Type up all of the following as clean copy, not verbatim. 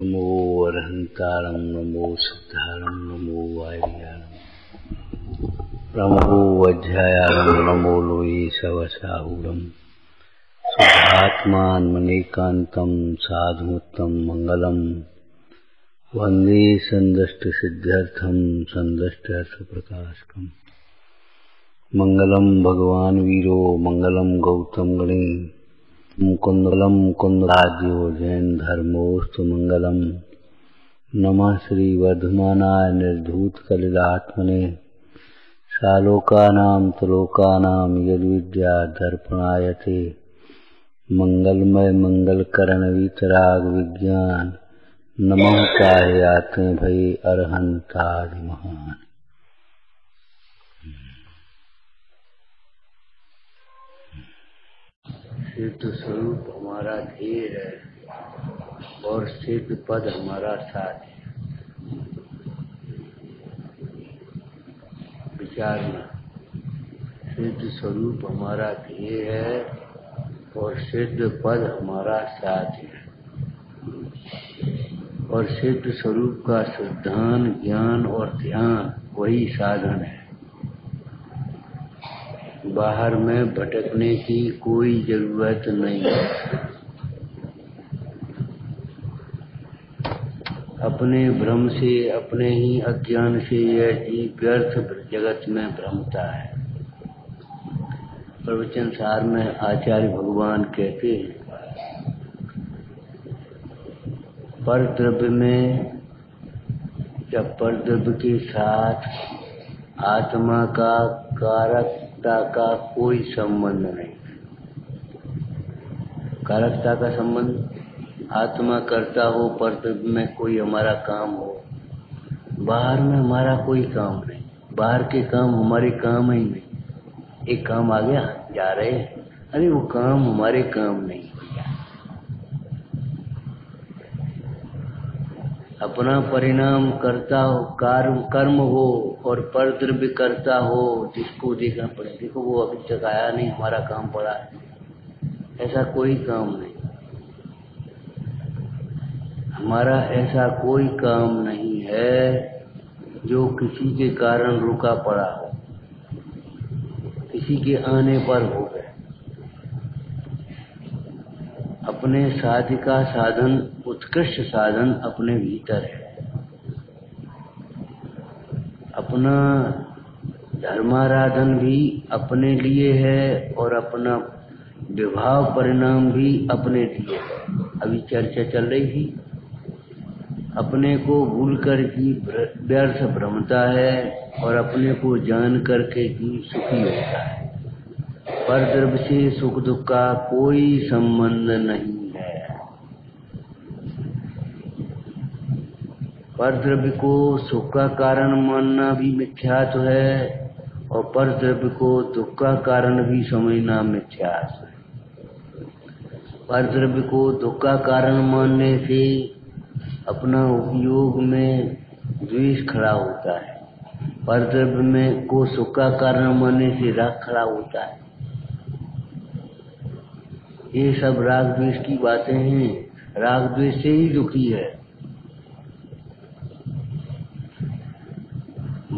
नमो अरहंतारं नमो सिद्धारं नमो वारियारं नमो वज्रायारं नमो लोये सवसाहुरं शुद्धात्मान्मनेकान्तं साधुमुत्तं मंगलम वंदे संदष्टसिद्ध्यर्थं संदष्टार्थप्रकाशकम् मंगलम भगवान वीरो मंगलम गौतम गणे मुकुंदलम कुंदराज्यो जैन धर्मोस्तु मंगलम नमः श्री वर्धमानाय निर्धूत कलिलात्मने सालोकानां त्रिलोकानां यद्विद्या दर्पणायते मंगलमय मंगलकरण वितराग विज्ञान नमः काहे आते भय अरहंतादि महान। सिद्ध स्वरूप हमारा ध्येय है और सिद्ध पद हमारा साथ है। विचारना, सिद्ध स्वरूप हमारा ध्येय है और सिद्ध पद हमारा साथ है। और सिद्ध स्वरूप का सिद्धांत ज्ञान और ध्यान वही साधन है। बाहर में भटकने की कोई जरूरत नहीं है। अपने भ्रम से, अपने ही अज्ञान से यह जीव व्यर्थ जगत में भ्रमता है। प्रवचन सार में आचार्य भगवान कहते हैं, पर द्रव्य में या पर द्रव्य के साथ आत्मा का कारकता का कोई संबंध नहीं। कारकता का संबंध, आत्मा करता हो, पर द्रव्य में कोई हमारा काम हो। बाहर में हमारा कोई काम नहीं, बाहर के काम हमारे काम ही नहीं। एक काम आ गया, जा रहे, अरे वो काम हमारे काम नहीं। अपना परिणाम करता हो, कर्म हो और पर द्रव्य करता हो, जिसको देखना पड़े। देखो वो अभी तक आया नहीं, हमारा काम पड़ा है। ऐसा कोई काम नहीं, हमारा ऐसा कोई काम नहीं है जो किसी के कारण रुका पड़ा हो, किसी के आने पर हो गए। अपने साध्य का साधन, उत्कृष्ट साधन अपने भीतर है। अपना धर्माराधन भी अपने लिए है और अपना विभाव परिणाम भी अपने लिए है। अभी चर्चा चल रही थी, अपने को भूल कर जीव व्यर्थ भ्रमता है और अपने को जान करके जीव सुखी होता है। पर द्रव्य से सुख दुख का कोई संबंध नहीं है। पर द्रव्य को सुख का कारण मानना भी मिथ्यात्व है और पर द्रव्य को दुख का कारण भी समझना मिथ्यात्व है। पर द्रव्य को दुख का कारण मानने से अपना उपयोग में द्वेष खड़ा होता है। पर द्रव्य में को सुख का कारण मानने से राग खड़ा होता है। ये सब राग द्वेष की बातें हैं। राग द्वेष से ही दुखी है।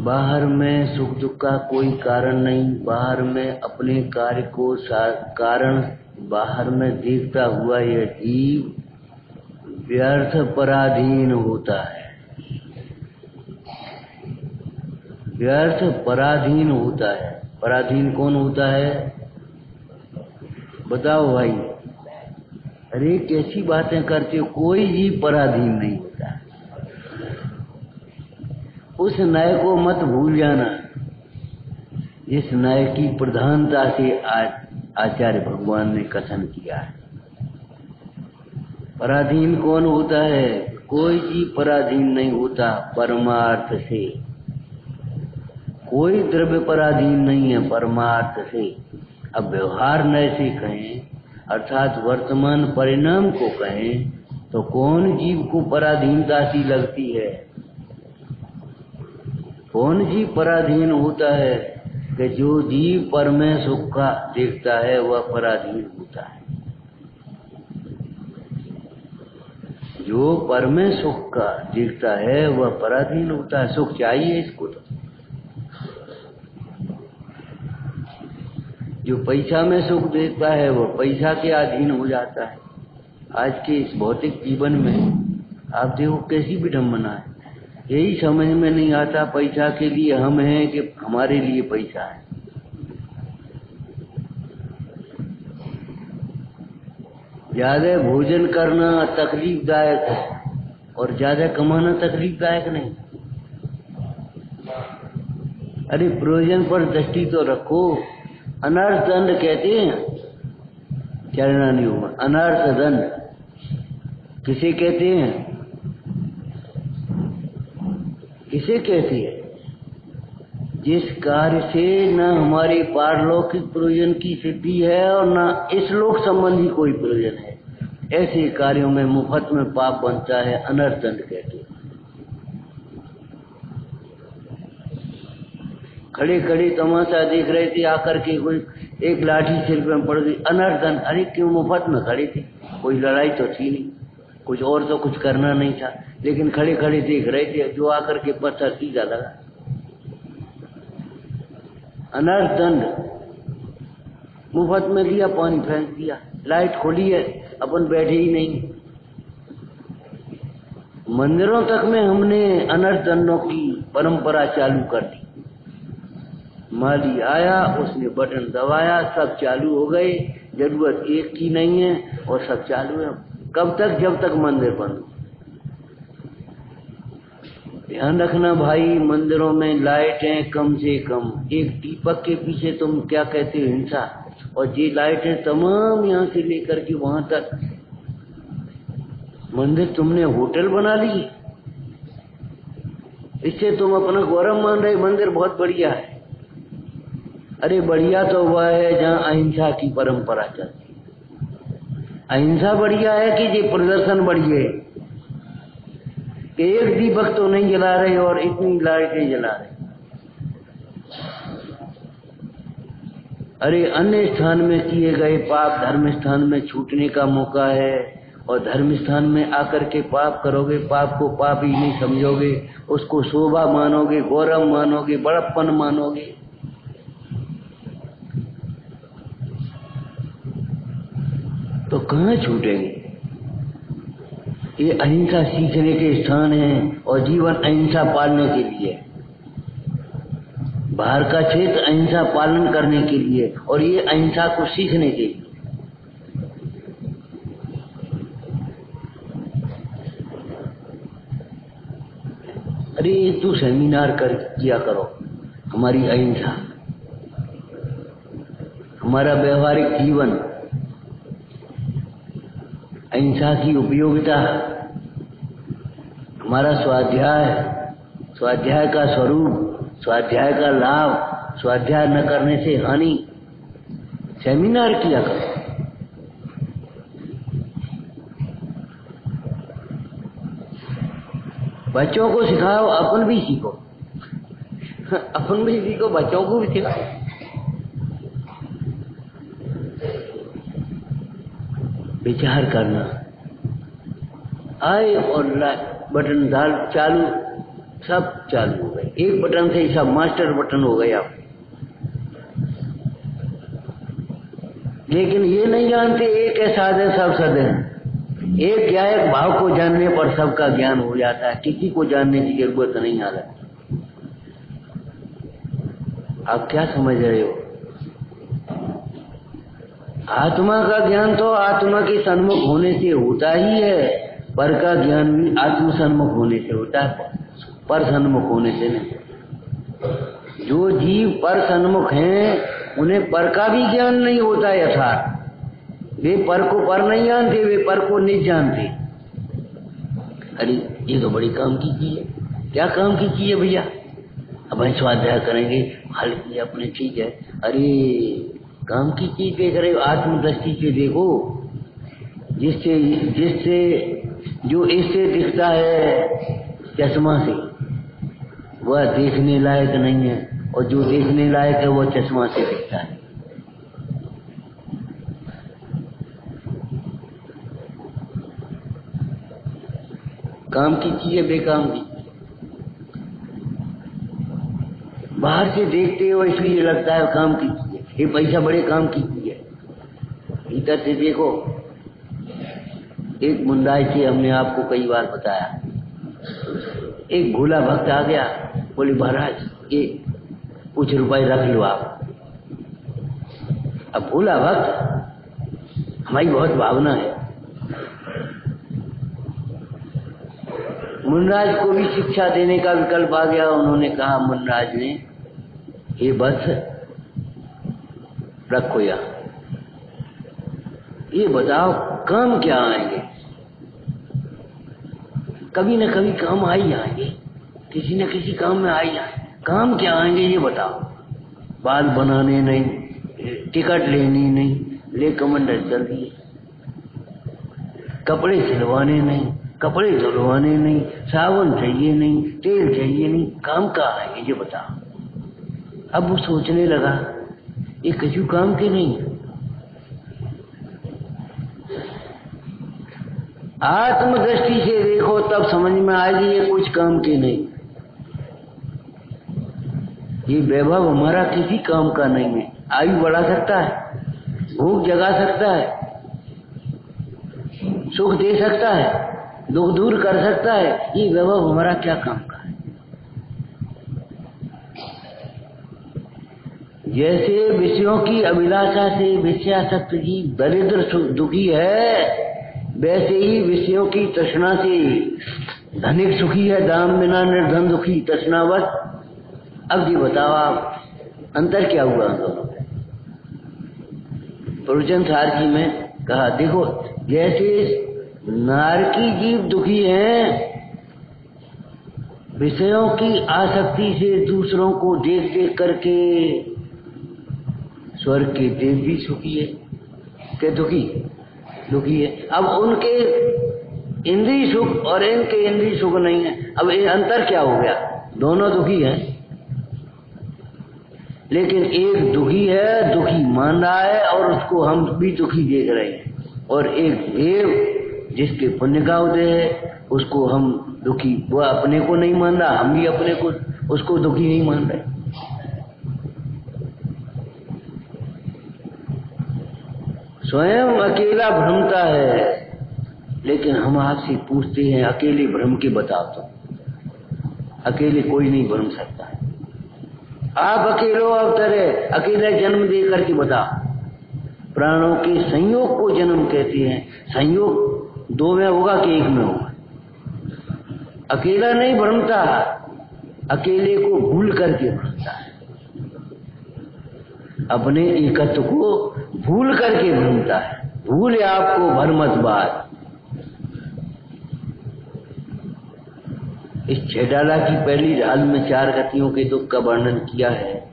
बाहर में सुख दुख का कोई कारण नहीं। बाहर में अपने कार्य को कारण बाहर में देखता हुआ यह जीव व्यर्थ पराधीन होता है। व्यर्थ पराधीन होता है। पराधीन कौन होता है, बताओ भाई? अरे कैसी बातें करते हो, कोई जीव पराधीन नहीं होता। उस न्याय को मत भूल जाना, इस न्याय की प्रधानता से आज आचार्य भगवान ने कथन किया है। पराधीन कौन होता है? कोई जीव पराधीन नहीं होता परमार्थ से। कोई द्रव्य पराधीन नहीं है परमार्थ से। अब व्यवहार नय से कहें, अर्थात वर्तमान परिणाम को कहें, तो कौन जीव को पराधीनता सी लगती है? कौन जीव पराधीन होता है? कि जो जीव पर में सुख का देखता है वह पराधीन होता है। जो पर में सुख का देखता है वह पराधीन होता है। सुख चाहिए इसको तो। जो पैसा में सुख देखता है वह पैसा के अधीन हो जाता है। आज के इस भौतिक जीवन में आप देखो कैसी विडंबना है। यही समझ में नहीं आता पैसा के लिए हम हैं कि हमारे लिए पैसा है। ज्यादा भोजन करना तकलीफदायक है और ज्यादा कमाना तकलीफदायक नहीं। अरे प्रयोजन पर दृष्टि तो रखो। अनर्थ दंड कहते हैं चरणानियों में। अनर्थ दंड किसे कहते हैं? किसे कहते हैं? जिस कार्य से न हमारे पारलौकिक प्रयोजन की सिद्धि है और न इस लोक संबंधी कोई प्रयोजन है, ऐसे कार्यों में मुफ्त में पाप बनता है। अनर्थ दंड कहते हैं। खड़े खड़े तमाशा देख रहे थे, आकर के कोई एक लाठी सिर में पड़ गई, अनर्थ दंड। अरे क्यों? मुफ्त में खड़े थे, कोई लड़ाई तो थी नहीं, कुछ और तो कुछ करना नहीं था, लेकिन खड़े खड़े देख रहे थे, जो आकर के पत्थर सीधा लगा। अनर्थ दंड। मुफ्त में लिया, पानी फेंक दिया, लाइट खोली है, अपन बैठे ही नहीं। मंदिरों तक में हमने अनर्थ दंडों की परंपरा चालू कर दी। माली आया, उसने बटन दबाया, सब चालू हो गए। जरूरत एक की नहीं है और सब चालू है। कब तक? जब तक मंदिर बंद। ध्यान रखना भाई, मंदिरों में लाइटें कम से कम। एक दीपक के पीछे तुम क्या कहते हो? हिंसा। और ये लाइटें तमाम यहाँ से लेकर के वहां तक। मंदिर तुमने होटल बना ली, इससे तुम अपना गौरव मान रहे मंदिर बहुत बढ़िया है। अरे बढ़िया तो वह है जहाँ अहिंसा की परंपरा चलती। अहिंसा बढ़िया है कि ये प्रदर्शन बढ़िया है कि एक दीपक तो नहीं जला रहे और इतनी लाइटें जला रहे। अरे अन्य स्थान में किए गए पाप धर्म स्थान में छूटने का मौका है, और धर्म स्थान में आकर के पाप करोगे, पाप को पाप ही नहीं समझोगे, उसको शोभा मानोगे, गौरव मानोगे, बड़प्पन मानोगे। तो कहाँ छूटेंगे? ये अहिंसा सीखने के स्थान है और जीवन अहिंसा पालने के लिए। बाहर का क्षेत्र अहिंसा पालन करने के लिए और ये अहिंसा को सीखने के लिए। अरे तू सेमिनार किया करो। हमारी अहिंसा, हमारा व्यवहारिक जीवन, अहिंसा की उपयोगिता, हमारा स्वाध्याय, स्वाध्याय का स्वरूप, स्वाध्याय का लाभ, स्वाध्याय न करने से हानि। सेमिनार किया करो। बच्चों को सिखाओ, अपन भी सीखो। अपन भी सीखो, बच्चों को भी सिखाओ। विचार करना। आए और बटन डाल, चालू, सब चालू हो गए। एक बटन से ही सब मास्टर बटन हो गए आप। लेकिन ये नहीं जानते एक है साधन सब सदन। एक गायक भाव को जानने पर सबका ज्ञान हो जाता है, किसी को जानने की जरूरत नहीं आ रहा। आप क्या समझ रहे हो? आत्मा का ज्ञान तो आत्मा के सन्मुख होने से होता ही है, पर का ज्ञान भी आत्म सन्मुख होने से होता है, पर सन्मुख होने से नहीं। जो जीव पर सन्मुख हैं उन्हें पर का भी ज्ञान नहीं होता यथार्थ। वे पर को पर नहीं जानते, वे पर को नहीं जानते। अरे ये तो बड़ी काम की चीज है। क्या काम की चीज है भैया? अब हम स्वाध्याय करेंगे, हल्की अपनी चीज है। अरे काम की चीज देख रहे हो, आत्मदृष्टि से देखो। जिससे जो इससे दिखता है चश्मा से, वह देखने लायक नहीं है, और जो देखने लायक है वह चश्मा से दिखता है। काम की चीज है बेकाम की? बाहर से देखते हो इसलिए लगता है काम की चीज है, ये पैसा बड़े काम की चीज है। भीतर से देखो। एक मुंडाई से हमने आपको कई बार बताया, एक भोला भक्त आ गया, बोले महाराज ये कुछ रुपए रख लो आप। अब भोला भक्त हमारी बहुत भावना है, मुनराज को भी शिक्षा देने का विकल्प आ गया। उन्होंने कहा, मुनराज ने, ये बस रखो या ये बताओ काम क्या आएंगे? कभी न कभी काम आ ही जाएंगे, किसी न किसी काम में आ ही जाएंगे। काम क्या आएंगे ये बताओ? बाल बनाने नहीं, टिकट लेनी नहीं, ले कमंडल चल दिए। कपड़े सिलवाने नहीं, कपड़े धुलवाने नहीं, साबुन चाहिए नहीं, तेल चाहिए नहीं, काम का आएंगे ये बताओ? अब वो सोचने लगा, ये कछु काम के नहीं। आत्मदृष्टि से देखो तब समझ में आएगी ये कुछ काम के नहीं। ये वैभव हमारा किसी काम का नहीं है। आयु बढ़ा सकता है, भूख जगा सकता है, सुख दे सकता है, दुख दूर कर सकता है, ये वैभव हमारा क्या काम का है? जैसे विषयों की अभिलाषा से विषयासक्त जीव दरिद्र दुखी है, वैसे ही विषयों की तृष्णा से धनिक सुखी है, दाम बिना निर्धन दुखी तृष्णावत। अब जी बताओ आप, अंतर क्या हुआ हम दोनों? प्रवचन सार जी में कहा, देखो जैसे नारकी जीव दुखी हैं विषयों की आसक्ति से, दूसरों को देख देख करके, स्वर्ग के देव भी सुखी है के दुखी है। अब उनके इंद्रिय सुख और इनके इंद्रिय सुख नहीं है। अब ये अंतर क्या हो गया? दोनों दुखी हैं, लेकिन एक दुखी है, दुखी मान रहा है और उसको हम भी दुखी देख रहे हैं, और एक देव जिसके पुण्य का उदय है उसको हम दुखी, वो अपने को नहीं मान रहा, हम भी अपने को उसको दुखी नहीं मान रहे। स्वयं अकेला भ्रमता है, लेकिन हम आपसे पूछते हैं अकेले भ्रम के बताओ तो। अकेले कोई नहीं भ्रम सकता है। आप अकेलो अवतरे, अकेले जन्म दे करके बताओ। प्राणों के संयोग को जन्म कहते हैं। संयोग दो में होगा कि एक में होगा? अकेला नहीं भ्रमता, अकेले को भूल करके भ्रमता है, अपने एकत्व को भूल करके भ्रमता है। भूल आपको भरमत बात। इस छेडाला की पहली ढाल में 4 गतियों के दुख का वर्णन किया है।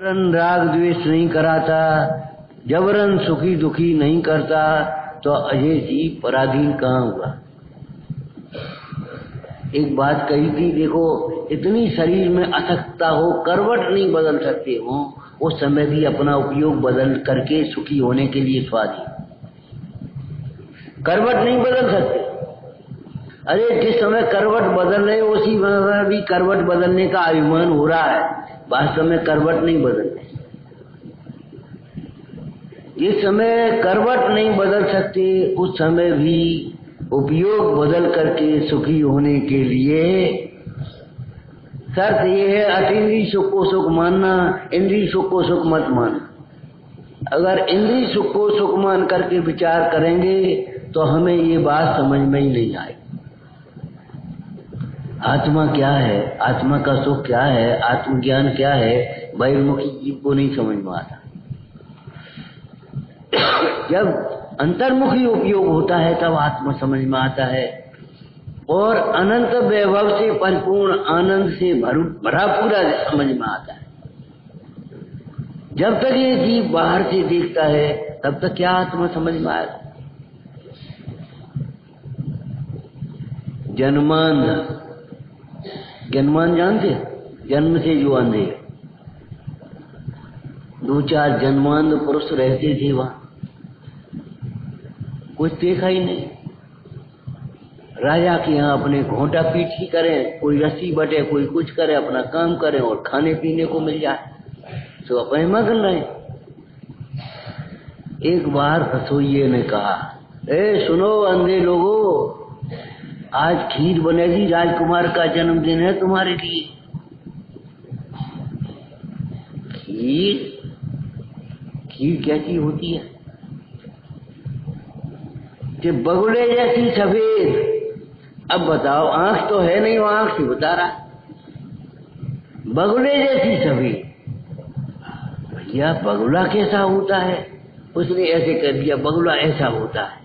राग द्वेष नहीं कराता, जबरन सुखी दुखी नहीं करता तो अजय जीव पराधीन कहाँ हुआ। एक बात कही थी, देखो इतनी शरीर में अथकता हो, करवट नहीं बदल सकते हो, उस समय भी अपना उपयोग बदल करके सुखी होने के लिए स्वाधीन। करवट नहीं बदल सकते। अरे जिस समय करवट बदल रहे उसी समय भी करवट बदलने का अभिमान हो रहा है, वास्तव में करवट नहीं बदल रहे। जिस समय करवट नहीं बदल सकते उस समय भी उपयोग बदल करके सुखी होने के लिए शर्त यह है, अतीन्द्रिय सुख को सुख मानना, इंद्रिय सुख को सुख मत मानना। अगर इंद्रिय सुख को सुख मान करके विचार करेंगे तो हमें ये बात समझ में ही नहीं आएगी। आत्मा क्या है, आत्मा का सुख क्या है, आत्मज्ञान क्या है, बहिर्मुखी जीव को नहीं समझ में आता। जब अंतर्मुखी उपयोग होता है तब आत्मा समझ में आता है और अनंत वैभव से परिपूर्ण आनंद से भरा पूरा समझ में आता है। जब तक ये जीव बाहर से देखता है तब तक क्या आत्मा समझ में आएगा। जन्मान जानते, जन्म से जो अंधे, 2-4 जन्मांध पुरुष रहते थे वहां, कुछ देखा ही नहीं। राजा के यहाँ अपने घोंटा पीठी करें, कोई रस्सी बटे, कोई कुछ करे, अपना काम करें और खाने पीने को मिल जाए तो अपने मगन रहे। एक बार रसोइये ने कहा, ए सुनो अंधे लोगो, आज खीर बनेगी, राजकुमार का जन्मदिन है तुम्हारे लिए। खीर कैसी होती है कि बगुले जैसी सफेद। अब बताओ, आंख तो है नहीं, वो आंख से बता रहा, बगुले जैसी सफेद। भैया बगुला कैसा होता है? उसने ऐसे कह दिया, बगुला ऐसा होता है।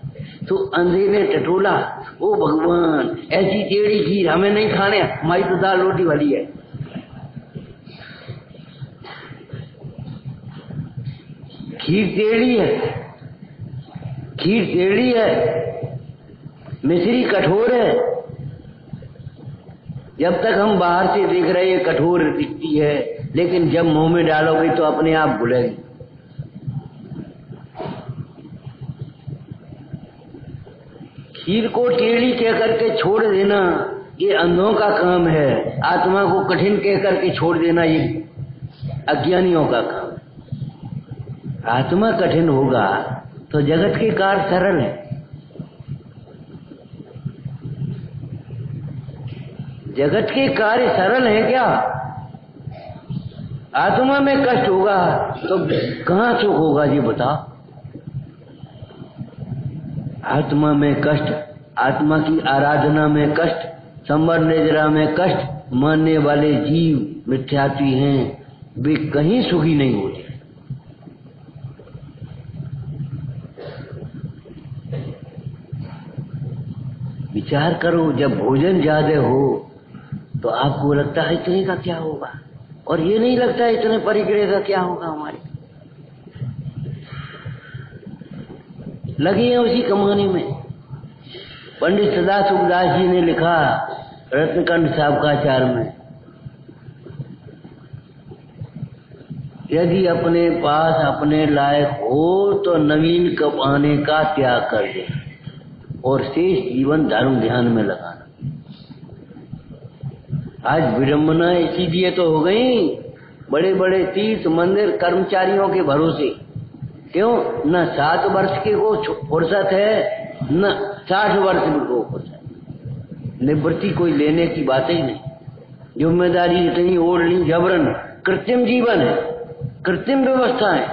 तो अंधे ने टटोला, ओ भगवान, ऐसी टेढ़ी खीर हमें नहीं खाने, हमारी तो दाल रोटी वाली है। खीर टेढ़ी है, खीर टेढ़ी है, मिश्री कठोर है। जब तक हम बाहर से देख रहे हैं कठोर दिखती है, लेकिन जब मुंह में डालोगे तो अपने आप भूलेगी। खीर को टेढ़ी कह करके छोड़ देना ये अंधों का काम है, आत्मा को कठिन कह करके छोड़ देना ये अज्ञानियों का काम। आत्मा कठिन होगा तो जगत के कार्य सरल है। जगत के कार्य सरल है क्या? आत्मा में कष्ट होगा तो कहां सुख होगा जी बताओ। आत्मा में कष्ट, आत्मा की आराधना में कष्ट, संवर निद्रा में कष्ट मानने वाले जीव मिथ्यात्वी हैं, वे कहीं सुखी नहीं होते। विचार करो, जब भोजन ज्यादा हो तो आपको लगता है इतने का क्या होगा, और ये नहीं लगता इतने परिग्रह का क्या होगा। हमारे लगे हैं उसी कमाने में। पंडित सदा सुखदास जी ने लिखा रत्नकंठ साबकाचार में, यदि अपने पास अपने लायक हो तो नवीन कमाने का त्याग कर दे और शेष जीवन धर्म ध्यान में लगाना। आज विडंबना इसीलिए तो हो गई, बड़े बड़े तीर्थ मंदिर कर्मचारियों के भरोसे। क्यों? न 7 वर्ष के को फुर्सत है, न 60 वर्ष को फुर्सत। निवृत्ति कोई लेने की बात ही नहीं, जिम्मेदारी इतनी ओढ़ ली जबरन। कृत्रिम जीवन है, कृत्रिम व्यवस्था है।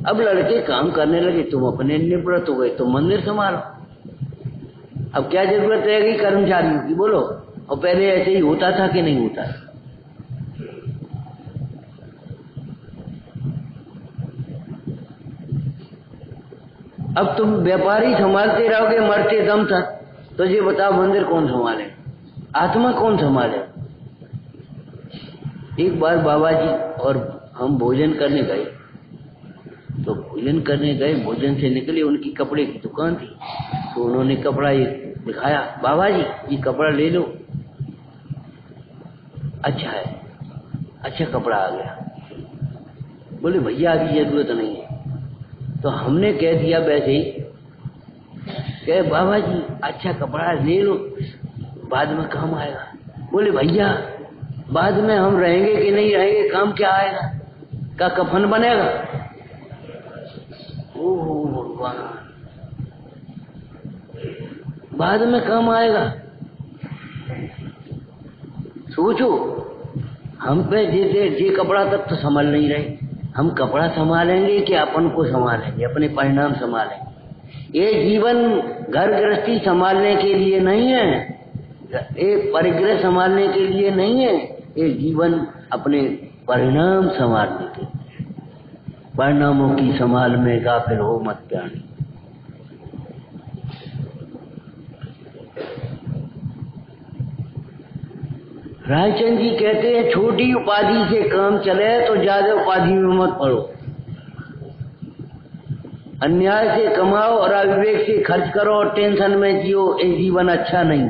अब लड़के काम करने लगे, तुम अपने निवृत्त हो गए, तुम मंदिर संभालो। अब क्या जरूरत रहेगी कर्मचारियों की, बोलो। और पहले ऐसे ही होता था कि नहीं होता? अब तुम व्यापारी संभालते रहोगे मरते दम तक, तो ये बताओ मंदिर कौन संभाले, आत्मा कौन संभाले? एक बार बाबा जी और हम भोजन करने गए, तो भोजन करने गए, भोजन से निकले, उनकी कपड़े की दुकान थी, तो उन्होंने कपड़ा ये दिखाया, बाबा जी ये कपड़ा ले लो, अच्छा है, अच्छा कपड़ा आ गया। बोले भैया अभी जरूरत नहीं है। तो हमने कह दिया वैसे ही, कहे बाबा जी अच्छा कपड़ा ले लो, बाद में काम आएगा। बोले भैया बाद में हम रहेंगे कि नहीं रहेंगे, काम क्या आएगा, का कफन बनेगा। ओहो भगवान, बाद में काम आएगा। सोचो, हम पे जे कपड़ा तक तो संभाल नहीं रहे, हम कपड़ा संभालेंगे कि अपन को संभालेंगे, अपने परिणाम संभालेंगे। ये जीवन घर गृहस्थी संभालने के लिए नहीं है, एक परिग्रह संभालने के लिए नहीं है, ये जीवन अपने परिणाम संभालने के लिए। परिणामों की संभाल में गाफिल हो मत प्राणी। रायचंद जी कहते हैं छोटी उपाधि से काम चले तो ज्यादा उपाधि में मत पड़ो। अन्याय से कमाओ और अविवेक से खर्च करो और टेंशन में जियो, ये जीवन अच्छा नहीं।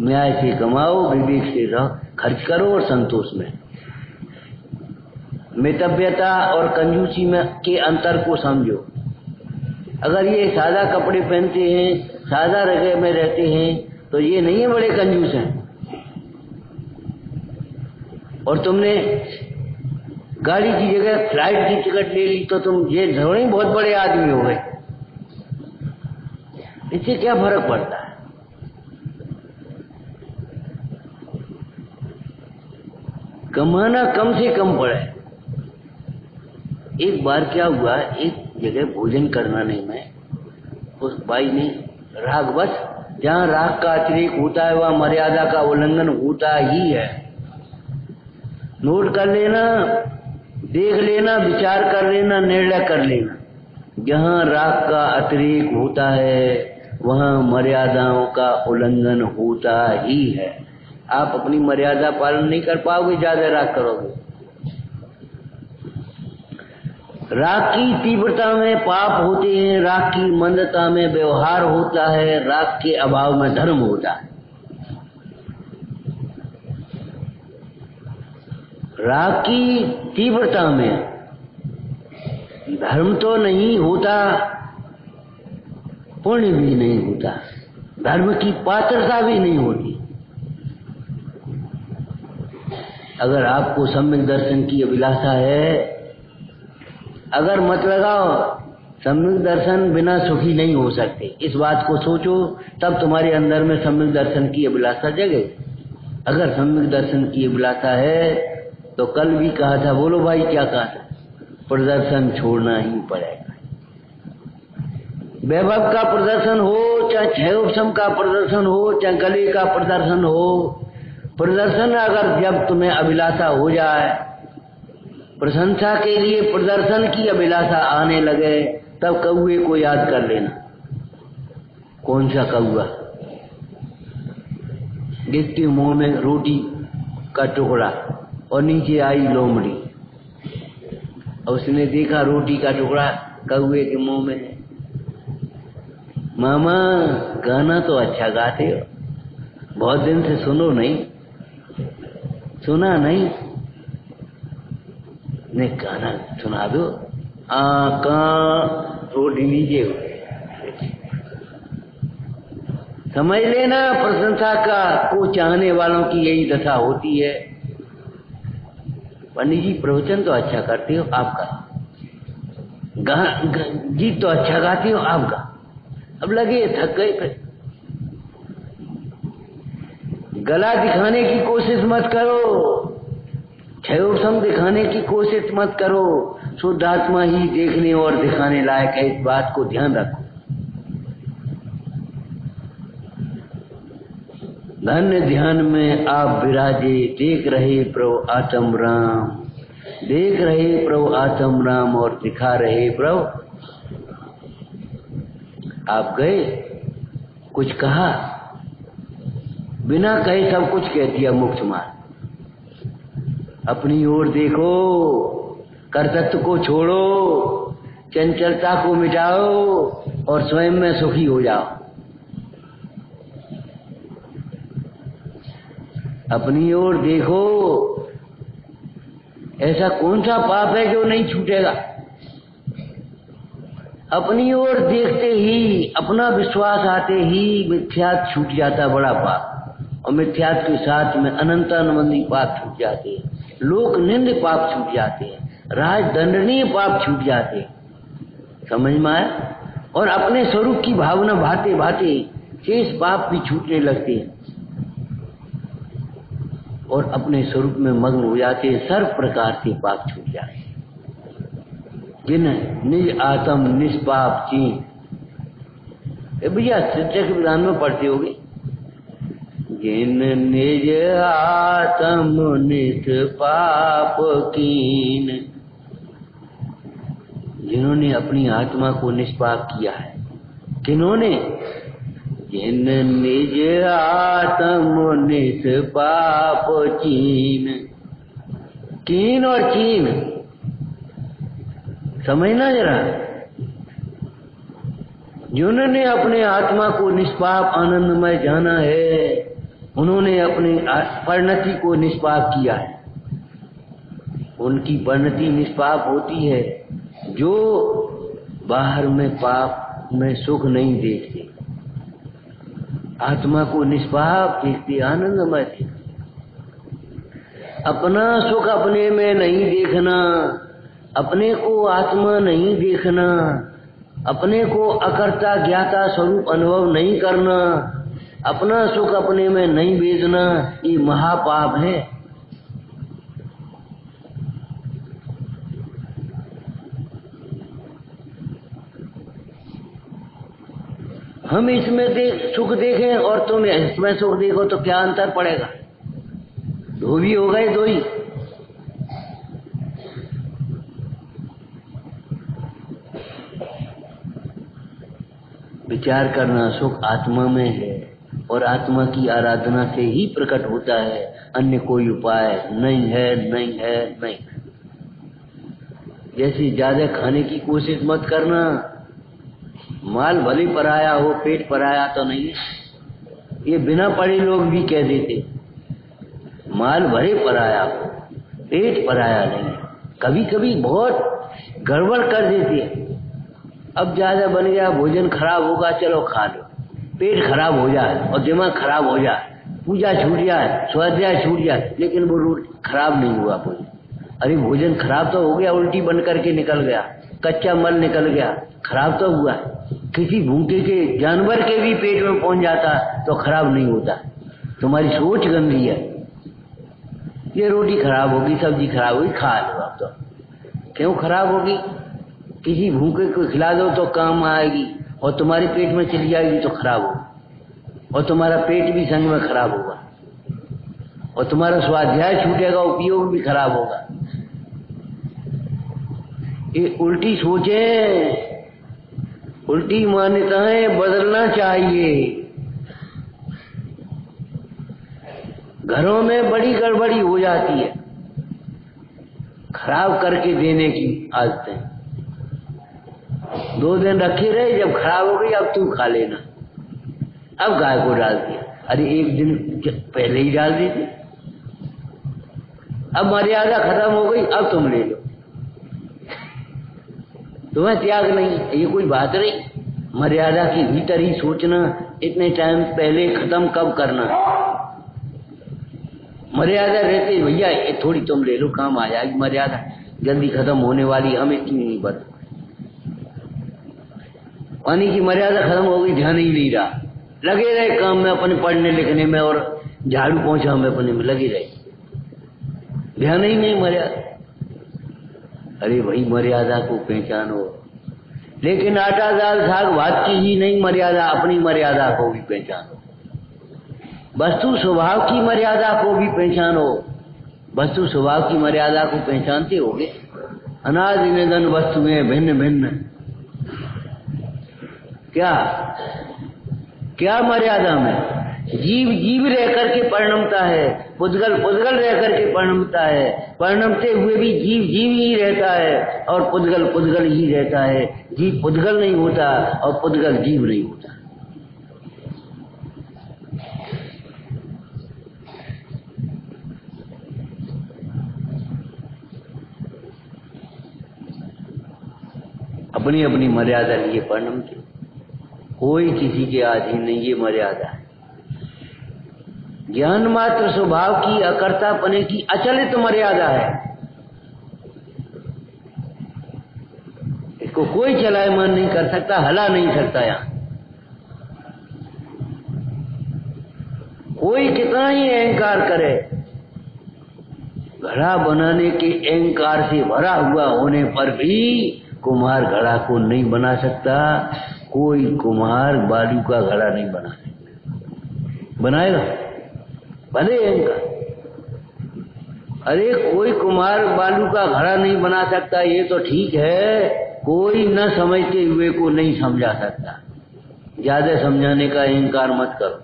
न्याय से कमाओ, विवेक से खर्च करो और संतोष में। मितव्यता और कंजूसी में के अंतर को समझो। अगर ये सादा कपड़े पहनते हैं, सादा जगह में रहते हैं, तो ये नहीं है बड़े कंजूस हैं। और तुमने गाड़ी की जगह फ्लाइट की टिकट ले ली तो तुम ये थोड़े बहुत बड़े आदमी हो गए। इससे क्या फर्क पड़ता है। कमाना कम से कम पड़े। एक बार क्या हुआ, एक जगह भोजन करना नहीं, मैं उस बाई ने राग, बस जहाँ राग का अतिरेक होता है वह मर्यादा का उल्लंघन होता ही है। नोट कर लेना, देख लेना, विचार कर लेना, निर्णय कर लेना। जहाँ राग का अतिरेक होता है वहाँ मर्यादाओं का उल्लंघन होता ही है। आप अपनी मर्यादा पालन नहीं कर पाओगे, ज्यादा राग करोगे। राग की तीव्रता में पाप होते हैं, राग की मंदता में व्यवहार होता है, राग के अभाव में धर्म होता है। राग की तीव्रता में धर्म तो नहीं होता, पुण्य भी नहीं होता, धर्म की पात्रता भी नहीं होती। अगर आपको सम्यक दर्शन की अभिलाषा है, अगर मत लगाओ, सम्यक दर्शन बिना सुखी नहीं हो सकते, इस बात को सोचो, तब तुम्हारे अंदर में सम्यक दर्शन की अभिलाषा जगे। अगर सम्यक दर्शन की अभिलाषा है तो कल भी कहा था, बोलो भाई क्या कहा था, प्रदर्शन छोड़ना ही पड़ेगा। वैभव का प्रदर्शन हो, चाहे क्षयोपशम का प्रदर्शन हो, चाहे गले का प्रदर्शन हो, प्रदर्शन अगर जब तुम्हें अभिलाषा हो जाए, प्रशंसा के लिए प्रदर्शन की अभिलाषा आने लगे, तब कौए को याद कर लेना। कौन सा कौआ? देखते मुंह में रोटी का टुकड़ा और नीचे आई लोमड़ी, और उसने देखा रोटी का टुकड़ा कौए के मुंह में। मामा गाना तो अच्छा गाते हो, बहुत दिन से सुना नहीं, ने गाना सुना दो। रोटी नीचे समझ लेना, प्रशंसा का को चाहने वालों की यही दशा होती है। पंडित जी प्रवचन तो अच्छा करते हो, आपका गीत तो अच्छा गाते हो, आपका अब लगे थक गए। गला दिखाने की कोशिश मत करो, क्षयोपशम दिखाने की कोशिश मत करो। शुद्ध आत्मा ही देखने और दिखाने लायक है, इस बात को ध्यान रखो। धन्य ध्यान में आप विराजे, देख रहे प्रभु आत्म राम, देख रहे प्रभु आत्म राम और दिखा रहे प्रभु। आप गए, कुछ कहा, बिना कहे सब कुछ कह दिया, मुक्त मार। अपनी ओर देखो, कर्तृत्व को छोड़ो, चंचलता को मिटाओ और स्वयं में सुखी हो जाओ। अपनी ओर देखो, ऐसा कौन सा पाप है जो नहीं छूटेगा। अपनी ओर देखते ही, अपना विश्वास आते ही मिथ्यात्व छूट जाता, बड़ा पाप। और मिथ्यात्व के साथ में अनंतानुबंधी पाप छूट जाते हैं, लोक निंद पाप छूट जाते हैं, राजदंडनीय पाप छूट जाते हैं। समझ में आया? और अपने स्वरूप की भावना भाते भाते शेष पाप भी छूटने लगते हैं और अपने स्वरूप में मग्न हो जाते हैं। सर्व प्रकार से पाप छूट जाते हैं। जिन निज आत्म निष्पाप चीन, भैया शिक्षा के विधान में पढ़ते होगे, जिन निज आत्म निष्पाप कीन, जिन्होंने अपनी आत्मा को निष्पाप किया है। किन्होंने? जिन निज आत्म निष्पाप चीन। कीन और चीन समझना जरा। जिन्होंने अपने आत्मा को निष्पाप आनंदमय जाना है, उन्होंने अपनी परिणति को निष्पाप किया है। उनकी परिणति निष्पाप होती है जो बाहर में पाप में सुख नहीं देखते, आत्मा को निष्पाप देखते, आनंदमय देखते। अपना सुख अपने में नहीं देखना, अपने को आत्मा नहीं देखना, अपने को अकर्ता ज्ञाता स्वरूप अनुभव नहीं करना, अपना सुख अपने में नहीं भेजना, ये महापाप है। हम इसमें सुख देखें और तुम इसमें सुख देखो तो क्या अंतर पड़ेगा? दो भी हो गए, दो ही। विचार करना, सुख आत्मा में है और आत्मा की आराधना से ही प्रकट होता है, अन्य कोई उपाय नहीं है, नहीं है, नहीं। जैसे ज्यादा खाने की कोशिश मत करना, माल भले पराया हो, पेट पराया तो नहीं है। ये बिना पढ़े लोग भी कह देते, माल भले पराया हो, पेट पराया नहीं। कभी कभी बहुत गड़बड़ कर देते। अब ज्यादा बन गया, भोजन खराब होगा, चलो खा लो। पेट खराब हो जाए और दिमाग खराब हो जाए, पूजा छूट जाए, स्वाध्याय छूट जाए, लेकिन वो खराब नहीं हुआ भोजन। अरे भोजन खराब तो हो गया, उल्टी बन करके निकल गया, कच्चा मल निकल गया, खराब तो हुआ। किसी भूखे के जानवर के भी पेट में पहुंच जाता तो खराब नहीं होता। तुम्हारी सोच गंदी है। ये रोटी खराब होगी, सब्जी खराब होगी, खा लो। अब तो क्यों खराब होगी? किसी भूखे को खिला दो तो काम आएगी और तुम्हारे पेट में चली जाएगी तो खराब होगी, और तुम्हारा पेट भी संग में खराब होगा और तुम्हारा स्वाध्याय छूटेगा, उपयोग भी खराब होगा। ये उल्टी सोचें, उल्टी मान्यताएं बदलना चाहिए। घरों में बड़ी गड़बड़ी हो जाती है, खराब करके देने की आदतें। 2 दिन रखे रहे, जब खराब हो गई अब तू खा लेना। अब गाय को डाल दिया, अरे 1 दिन पहले ही डाल दी थी। अब मर्यादा खत्म हो गई, अब तुम ले लो। तुम्हें त्याग नहीं, ये कोई बात नहीं। मर्यादा के भीतर ही सोचना, इतने टाइम पहले खत्म कब करना। मर्यादा रहते भैया ये थोड़ी तुम ले लो, काम आ जाएगी, मर्यादा जल्दी खत्म होने वाली, हम इतनी नहीं बदल। पानी की मर्यादा खत्म हो गई, ध्यान ही नहीं रहा, लगे रहे काम में, अपने पढ़ने लिखने में और झाड़ू पोंछा में अपने में लगे रहे, ध्यान ही नहीं मर्यादा। अरे भाई मर्यादा को पहचानो, लेकिन आटा दाल साग भात की ही नहीं मर्यादा, अपनी मर्यादा को भी पहचानो। वस्तु स्वभाव की मर्यादा को भी पहचानो। वस्तु स्वभाव की मर्यादा को पहचानते होगे। अनादि निधन वस्तुएं भिन्न भिन्न, क्या क्या मर्यादा में जीव जीव रह करके परिणमता है, पुद्गल पुद्गल रह करके परिणमता है, परिणमते हुए भी जीव जीव ही रहता है और पुद्गल पुद्गल ही रहता है। जीव पुद्गल नहीं होता और पुद्गल जीव नहीं होता। अपनी अपनी मर्यादा लिए परिणमते, कोई किसी के अधीन नहीं, ये मर्यादा है। ज्ञान मात्र स्वभाव की अकर्तापने की अचलित मर्यादा है, इसको कोई चलायमान नहीं कर सकता, हला नहीं सकता। यहां कोई कितना ही अहंकार करे, घड़ा बनाने के अहंकार से भरा हुआ होने पर भी कुम्हार घड़ा को नहीं बना सकता। कोई कुम्हार बालू का घड़ा नहीं बना सकता, बनाएगा भले अहंकार। अरे कोई कुम्हार बालू का घड़ा नहीं बना सकता, ये तो ठीक है, कोई न समझते हुए को नहीं समझा सकता। ज्यादा समझाने का अहंकार मत करो।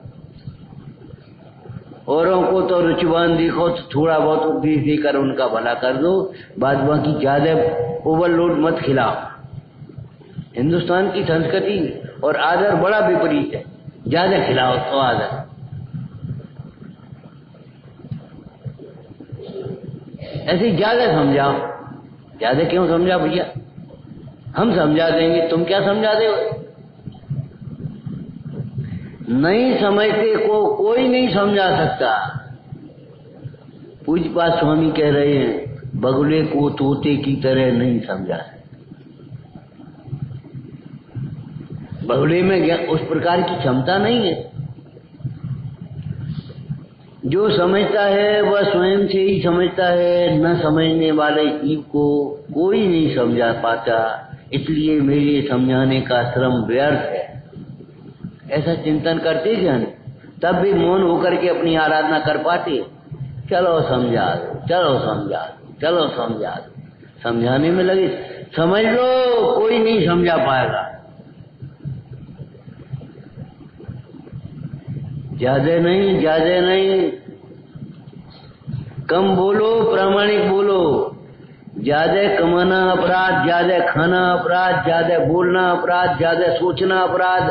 औरों को तो रुचिवान देखो तो थोड़ा बहुत उपदेश देकर उनका भला कर दो, बाद बाकी ज्यादा ओवरलोड मत खिलाओ। हिंदुस्तान की संस्कृति और आदर बड़ा विपरीत है, ज्यादा खिलाओ तो आदर। ऐसे ज्यादा समझाओ, ज्यादा क्यों समझा भैया, हम समझा देंगे, तुम क्या समझा दे। नहीं समझते को कोई नहीं समझा सकता। पूज्यपाद स्वामी कह रहे हैं, बगुले को तोते की तरह नहीं समझा सकता। बगुले में उस प्रकार की क्षमता नहीं है। जो समझता है वह स्वयं से ही समझता है, न समझने वाले जीव को कोई नहीं समझा पाता, इसलिए मेरे समझाने का श्रम व्यर्थ है। ऐसा चिंतन करते ज्ञान, तब भी मौन होकर के अपनी आराधना कर पाते। चलो समझा दो, चलो समझा दो, चलो समझा दो, समझाने में लगे। समझ लो कोई नहीं समझा पाएगा। ज्यादा नहीं, ज्यादा नहीं, कम बोलो, प्रामाणिक बोलो। ज्यादा कमाना अपराध, ज्यादा खाना अपराध, ज्यादा बोलना अपराध, ज्यादा सोचना अपराध।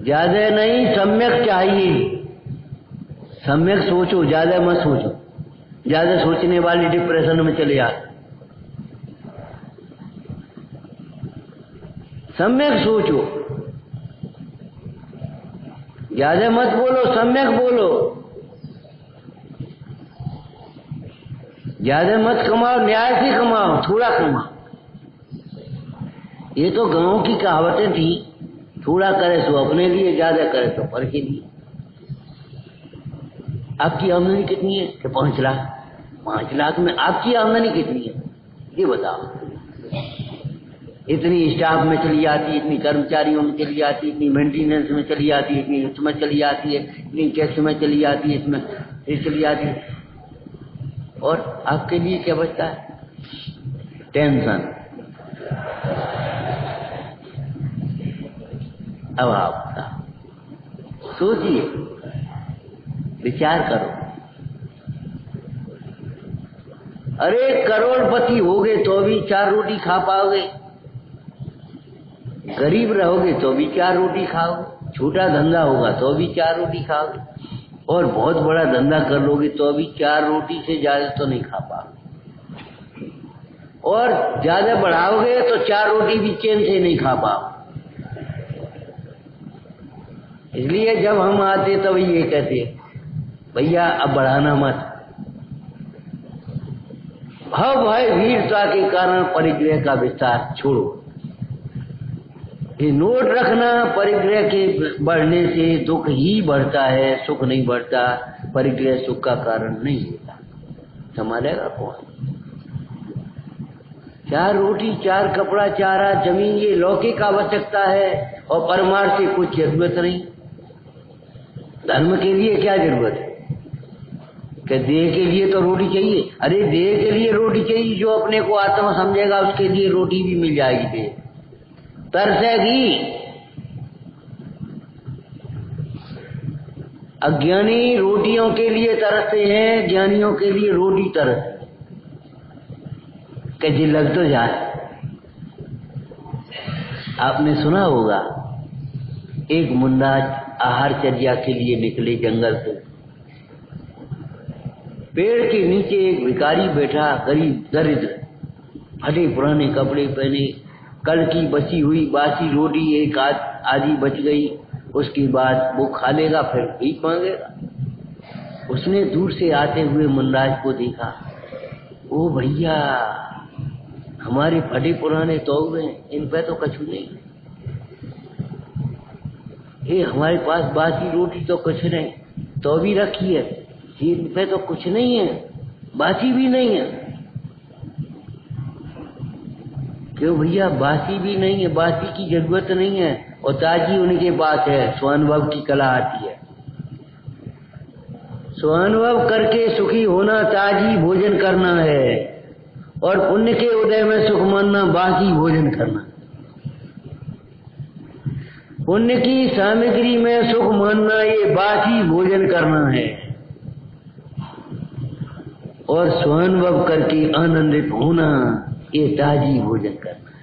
ज्यादा नहीं, सम्यक चाहिए। सम्यक सोचो, ज्यादा मत सोचो। ज्यादा सोचने वाले डिप्रेशन में चले जाते। सम्यक सोचो, ज्यादा मत बोलो, सम्यक बोलो। ज्यादा मत कमाओ, न्याय से कमाओ, थोड़ा कमाओ। ये तो गांव की कहावतें थी, थोड़ा करे तो अपने लिए, ज्यादा करे तो पर के लिए। आपकी आमदनी कितनी है? कि 5 लाख। 5 लाख में आपकी आमदनी कितनी है ये बताओ। इतनी स्टाफ में चली जाती है, इतनी कर्मचारियों में चली जाती है, इतनी मेंटेनेंस में चली जाती है, इतनी इसमें चली जाती है, इतनी टैक्स में चली जाती है, इसमें ये चली जाती है। और आपके लिए क्या बचता है? टेंशन। अब आप सोचिए, विचार करो। अरे करोड़पति होगे तो भी 4 रोटी खा पाओगे, गरीब रहोगे तो भी 4 रोटी खाओगे, छोटा धंधा होगा तो भी 4 रोटी खाओगे, और बहुत बड़ा धंधा कर लोगे तो भी 4 रोटी से ज्यादा तो नहीं खा पाओगे, और ज्यादा बढ़ाओगे तो 4 रोटी भी चैन से नहीं खा पाओगे। इसलिए जब हम आते तब ये कहते, भैया अब बढ़ाना मत। भव भय वीरता के कारण परिग्रह का विस्तार छोड़ो। ये नोट रखना, परिग्रह के बढ़ने से दुख ही बढ़ता है, सुख नहीं बढ़ता। परिग्रह सुख का कारण नहीं होता। संभालेगा कौन? 4 रोटी, 4 कपड़ा, 4 जमीन, ये लौकिक आवश्यकता है, और परमार्थ की कुछ जरूरत नहीं। धर्म के लिए क्या जरूरत है? कि देह के लिए तो रोटी चाहिए। अरे देह के लिए रोटी चाहिए, जो अपने को आत्मा समझेगा उसके लिए रोटी भी मिल जाएगी। देह तरसेगी। अज्ञानी रोटियों के लिए तरसते हैं, ज्ञानियों के लिए रोटी तरसते कि जी लग तो जाए। आपने सुना होगा, एक मुंडा आहारचर्या के लिए निकले जंगल से। पेड़ के नीचे एक भिखारी बैठा, गरीब दरिद्र, फटे पुराने कपड़े पहने, कल की बची हुई बासी रोटी एक आधी बच गई, उसके बाद वो खा लेगा फिर भीख मांगेगा। उसने दूर से आते हुए मुंडाज को देखा। ओ भैया, हमारे फटे पुराने तौबे हैं, इन पे तो कछु नहीं। ये हमारे पास बासी रोटी तो कुछ नहीं, तो भी रखी है, इन पे तो कुछ नहीं है, बासी भी नहीं है। क्यों भैया, बासी भी नहीं है, बासी की जरूरत नहीं है, और ताजी उनके पास है। स्वानुभव की कला आती है। स्वानुभव करके सुखी होना ताजी भोजन करना है, और पुण्य के उदय में सुख मानना बासी भोजन करना। पुण्य की सामग्री में सुख मानना ये बासी भोजन करना है, और स्वानुभव करके आनंदित होना ये ताजी भोजन करना है।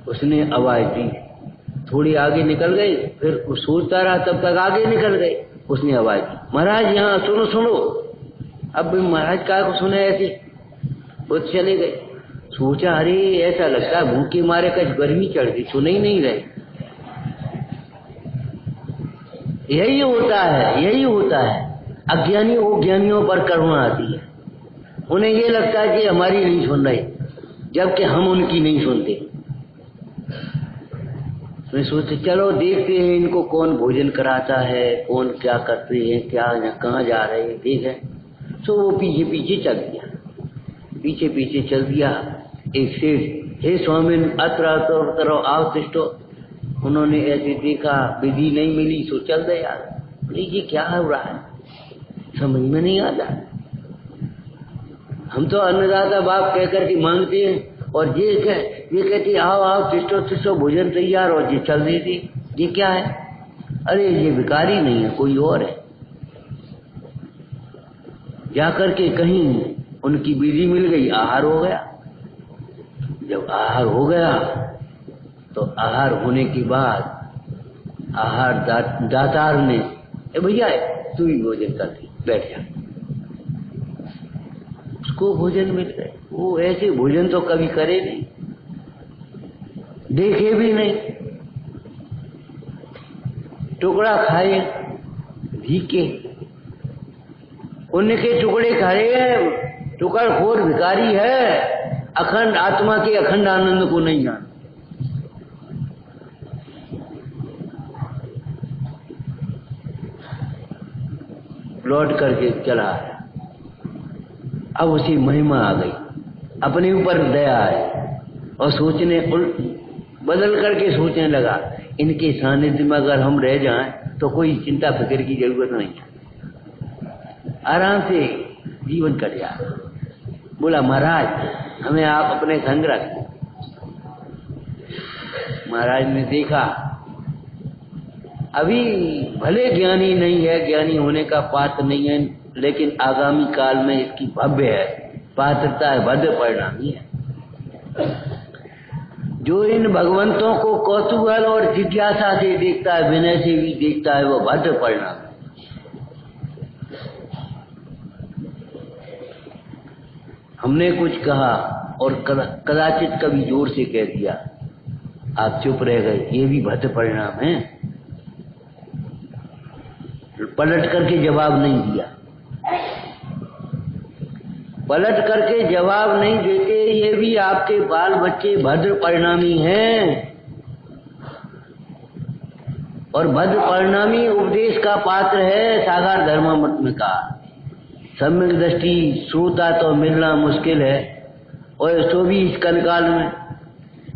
उसने आवाज दी, थोड़ी आगे निकल गए, फिर वो सोचता रहा, तब तक आगे निकल गए। उसने आवाज दी, महाराज यहाँ सुनो सुनो। अब महाराज का को सुने ऐसे, वो चले गए। सोचा अरे ऐसा लगता है भूखे मारे कच गर्मी चढ़ गई, सुन ही नहीं रहे। यही होता है, यही होता है। अज्ञानी ज्ञानियों पर करुणा आती है। उन्हें ये लगता है कि हमारी नहीं सुन रहे, जबकि हम उनकी नहीं सुनते। मैं सोचते चलो देखते हैं इनको कौन भोजन कराता है, कौन क्या करते हैं, क्या कहाँ जा रहे हैं, ठीक है। तो वो पीछे पीछे चल दिया, पीछे पीछे चल दिया। एक सेठ, हे स्वामी अत्र आओ तिष्ठो। उन्होंने ऐसे देखा, विधि नहीं मिली, सो चल गए यार। ये क्या हो रहा है, समझ में नहीं आता। हम तो अन्नदाता बाप कह करके मांगते हैं, और ये कहती आओ आओ तिष्ठो तिष्ठो, भोजन तैयार, और ये चल देती। ये क्या है? अरे ये भिखारी नहीं है, कोई और है। जाकर के कहीं उनकी विधि मिल गई, आहार हो गया। जब आहार हो गया तो आहार होने के बाद आहार दातार ने, ए भैया तू ही भोजन कर ली, बैठ जा। उसको भोजन मिल गए। वो ऐसे भोजन तो कभी करे नहीं, देखे भी नहीं। टुकड़ा खाए भीखे, उनके टुकड़े खाए। टुकड़ खोर भिखारी है, अखंड आत्मा के अखंड आनंद को नहीं जान। लौट करके चला आया। अब उसी महिमा आ गई, अपने ऊपर दया आई, और सोचने बदल करके सोचने लगा, इनके सानिध्य में अगर हम रह जाएं तो कोई चिंता फिक्र की जरूरत नहीं, आराम से जीवन कट जाए। बोला महाराज हमें आप अपने संग रखें। महाराज ने देखा अभी भले ज्ञानी नहीं है, ज्ञानी होने का पात्र नहीं है, लेकिन आगामी काल में इसकी भव्य है, पात्रता है, भद्र परिणामी है। जो इन भगवंतों को कौतूहल और जिज्ञासा से देखता है, विनय से भी देखता है, वो भद्र परिणाम है। हमने कुछ कहा और कदाचित कभी जोर से कह दिया, आप चुप रह गए, ये भी भद्र परिणाम है। पलट करके जवाब नहीं दिया, पलट करके जवाब नहीं देते, ये भी आपके बाल बच्चे भद्र परिणामी हैं। और भद्र परिणामी उपदेश का पात्र है। सागर धर्मामृत में कहा, सम्यक दृष्टि श्रोता तो मिलना मुश्किल है, और सो भी इस कलकाल में।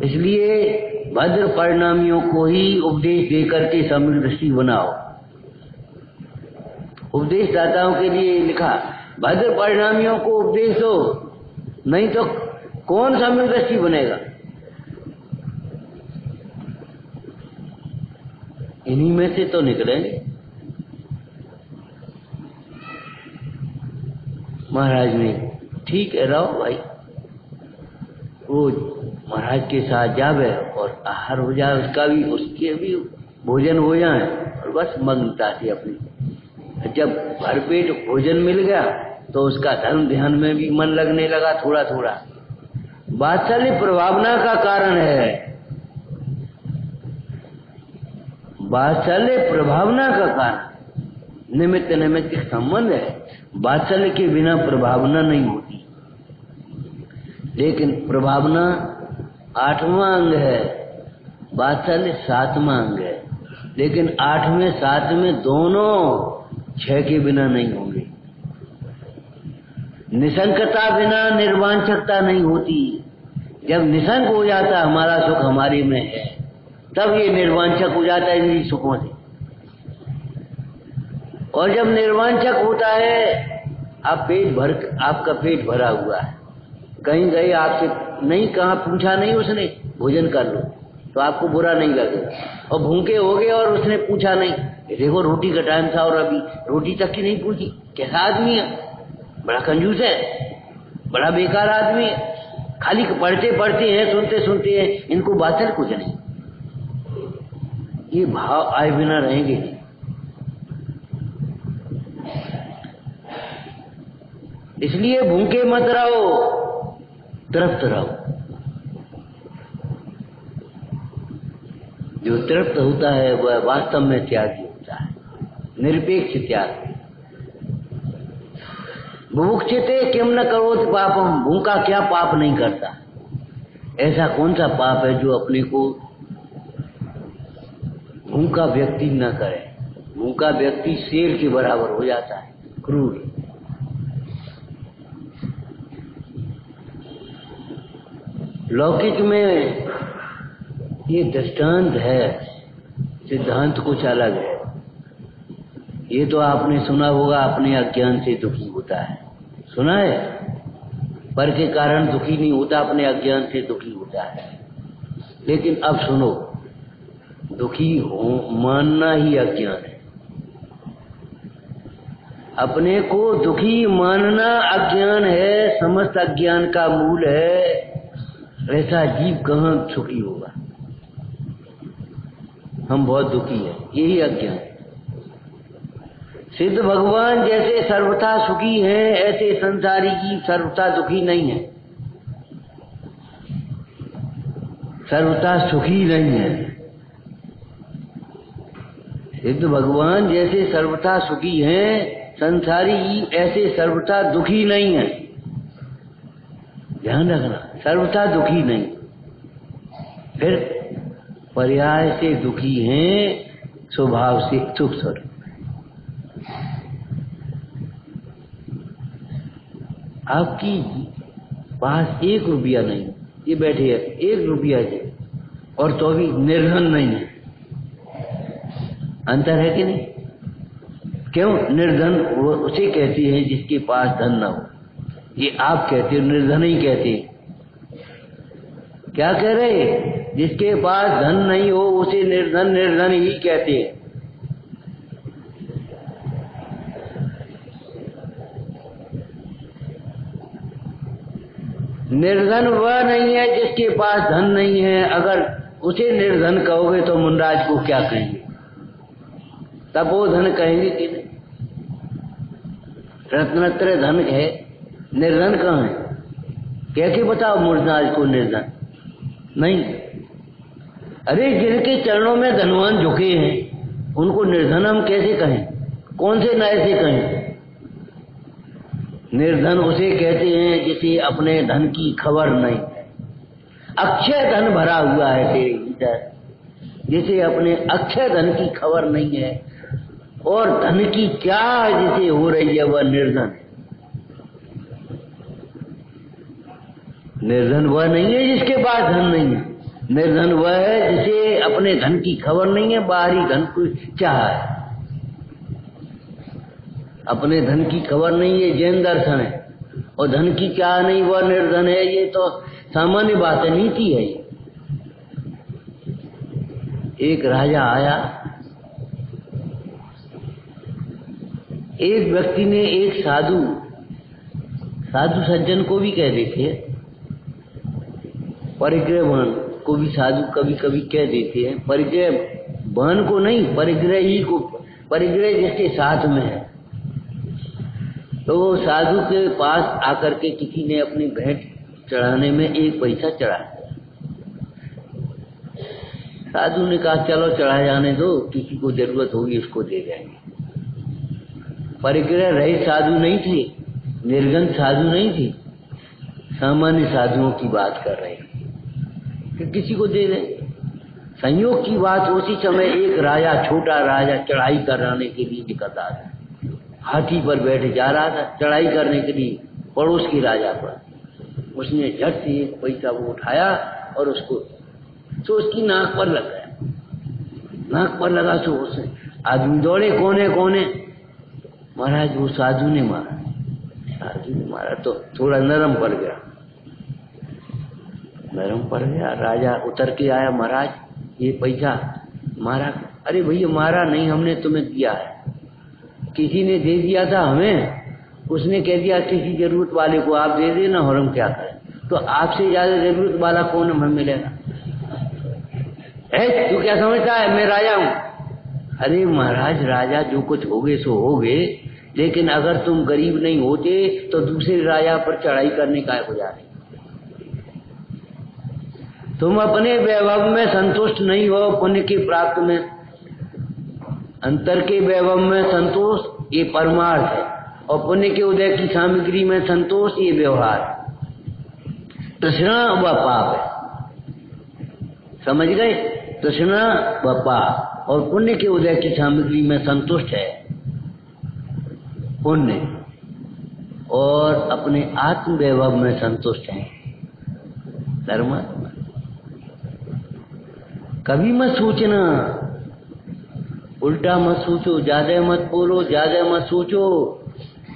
इसलिए भद्र परिणामियों को ही उपदेश देकर के सम्यक दृष्टि बनाओ। उपदेश दाताओं के लिए लिखा, भद्र परिणामियों को उपदेश दो, नहीं तो कौन सम्यक दृष्टि बनेगा। इन्हीं में से तो निकलेंगे। महाराज ने ठीक है रहो भाई, वो महाराज के साथ जावे और आहार हो जाए, उसका भी उसके भी भोजन हो जाए और बस मग्नता से अपनी। जब भरपेट भोजन मिल गया तो उसका धर्म ध्यान में भी मन लगने लगा थोड़ा थोड़ा। वात्सल्य प्रभावना का कारण है, वात्सल्य प्रभावना का कारण, निमित्त निमित्त संबंध है। वात्सल्य के बिना प्रभावना नहीं होती, लेकिन प्रभावना 8वां अंग है, वात्सल्य 7वां अंग है। लेकिन 8वें 7वें दोनों 6 के बिना नहीं होंगे। निशंकता बिना निर्वांछकता नहीं होती। जब निशंक हो जाता हमारा सुख हमारे में है, तब ये निर्वांछक हो जाता है इन सुखों से। और जब निर्वांछक होता है, आपका पेट भरा हुआ है, कहीं गए आपसे नहीं कहा, पूछा नहीं उसने भोजन कर लो, तो आपको बुरा नहीं लगेगा। और भूखे हो गए और उसने पूछा नहीं, देखो रोटी का टाइम था और अभी रोटी तक की नहीं पूछी, कैसा आदमी है, बड़ा कंजूस है, बड़ा बेकार आदमी है, खाली पढ़ते पढ़ते हैं, सुनते सुनते हैं, इनको बात कुछ नहीं। ये भाव आए बिना रहेंगे नहीं। इसलिए भूखे मत रहो, तृप्त रहो। जो तृप्त होता है वह वास्तव में त्यागी होता है, निरपेक्ष त्याग। बुभुक्षिते किम न करोति पापम, भूखा क्या पाप नहीं करता। ऐसा कौन सा पाप है जो अपने को भूखा व्यक्ति न करे। भूखा व्यक्ति शेर के बराबर हो जाता है, क्रूर। लौकिक में ये दृष्टांत है, सिद्धांत कुछ अलग है। ये तो आपने सुना होगा, अपने अज्ञान से दुखी होता है, सुना है। पर के कारण दुखी नहीं होता, अपने अज्ञान से दुखी होता है। लेकिन अब सुनो, दुखी हो मानना ही अज्ञान है। अपने को दुखी मानना अज्ञान है, समस्त अज्ञान का मूल है। ऐसा जीव कहाँ सुखी होगा। हम बहुत दुखी हैं, यही अज्ञान। सिद्ध भगवान जैसे सर्वथा सुखी हैं, ऐसे संसारी जीव सर्वथा दुखी नहीं है, सर्वथा सुखी नहीं है। सिद्ध भगवान जैसे सर्वथा सुखी हैं, संसारी जीव ऐसे सर्वथा दुखी नहीं है। ध्यान रखना, सर्वथा दुखी नहीं, फिर पर्याय से दुखी हैं, स्वभाव से सुख स्वरूप। आपकी पास 1 रुपया नहीं, ये बैठे है 1 रुपया है, और तो भी निर्धन नहीं है। अंतर है कि नहीं? क्यों? निर्धन वो उसे कहती है जिसके पास धन ना हो। ये आप कहते हो, निर्धन ही कहते। क्या कह रहे? जिसके पास धन नहीं हो उसे निर्धन, निर्धन ही कहते हैं। निर्धन वह नहीं है जिसके पास धन नहीं है। अगर उसे निर्धन कहोगे तो मुनराज को क्या कहेंगे? तपोधन कहेंगे कि नहीं? रत्नत्रय धन है, निर्धन कहाँ है? कह के बताओ मुनराज को निर्धन नहीं। अरे जिनके चरणों में धनवान झुके हैं उनको निर्धन हम कैसे कहें? कौन से न्याय से कहें? निर्धन उसे कहते हैं जिसे अपने धन की खबर नहीं, अक्षय धन भरा हुआ है तेरे भीतर, जिसे अपने अक्षय धन की खबर नहीं है और धन की क्या जिसे हो रही है वह निर्धन है। निर्धन वह नहीं है जिसके पास धन नहीं है, निर्धन वह है जिसे अपने धन की खबर नहीं है, बाहरी धन को चाह है, अपने धन की खबर नहीं है, जैन दर्शन है। और धन की चाह नहीं, वह निर्धन है, ये तो सामान्य बात है, नीति है। एक राजा आया एक व्यक्ति ने एक साधु सज्जन को भी कह देते हैं, परिग्रहवान को भी साधु कभी कभी कह देते हैं, परिग्रहवान को नहीं, परिग्रही को, परिग्रह जिसके साथ में है। तो वो साधु के पास आकर के किसी ने अपनी भेंट चढ़ाने में 1 पैसा चढ़ाया। साधु ने कहा चलो चढ़ा जाने दो, किसी को जरूरत होगी उसको दे जाएंगे। परिग्रह रहित साधु नहीं थे, निर्गंध साधु नहीं थे, सामान्य साधुओं की बात कर रहे कि किसी को दे दें। संयोग की बात, उसी समय एक राजा, छोटा राजा चढ़ाई कराने के लिए निकलता था, हाथी पर बैठे जा रहा था चढ़ाई करने के लिए पड़ोस के राजा पर। उसने झट से 1 पैसा वो उठाया और उसको तो उसकी नाक पर लग गया। नाक पर लगा तो उसे आदमी दौड़े, कौन है? महाराज वो साधु ने मारा। साधु ने मारा तो थोड़ा नरम पड़ गया। राजा उतर के आया, महाराज ये पैसा मारा? अरे भैया मारा नहीं, हमने तुम्हें दिया है, किसी ने दे दिया था हमें, उसने कह दिया किसी जरूरत वाले को आप दे देना और हम क्या करें। तो आपसे ज्यादा जरूरत वाला कौन हमें मिलेगा? तू क्या समझता है मैं राजा हूं? अरे महाराज राजा जो कुछ होगे सो होगे, लेकिन अगर तुम गरीब नहीं होते तो दूसरे राजा पर चढ़ाई करने का हो जाए। तुम अपने वैभव में संतुष्ट नहीं हो, पुण्य की प्राप्त में, अंतर के वैभव में संतोष ये परमार्थ है, और पुण्य के उदय की सामग्री में संतोष ये व्यवहार है। तृष्णा व पाप है, समझ गए? तृष्णा व पाप, और पुण्य के उदय की सामग्री में संतुष्ट है पुण्य, और अपने आत्म वैभव में संतुष्ट है धर्मात्मा। कभी मत सोचना, उल्टा मत सोचो, ज्यादा मत बोलो, ज्यादा मत सोचो,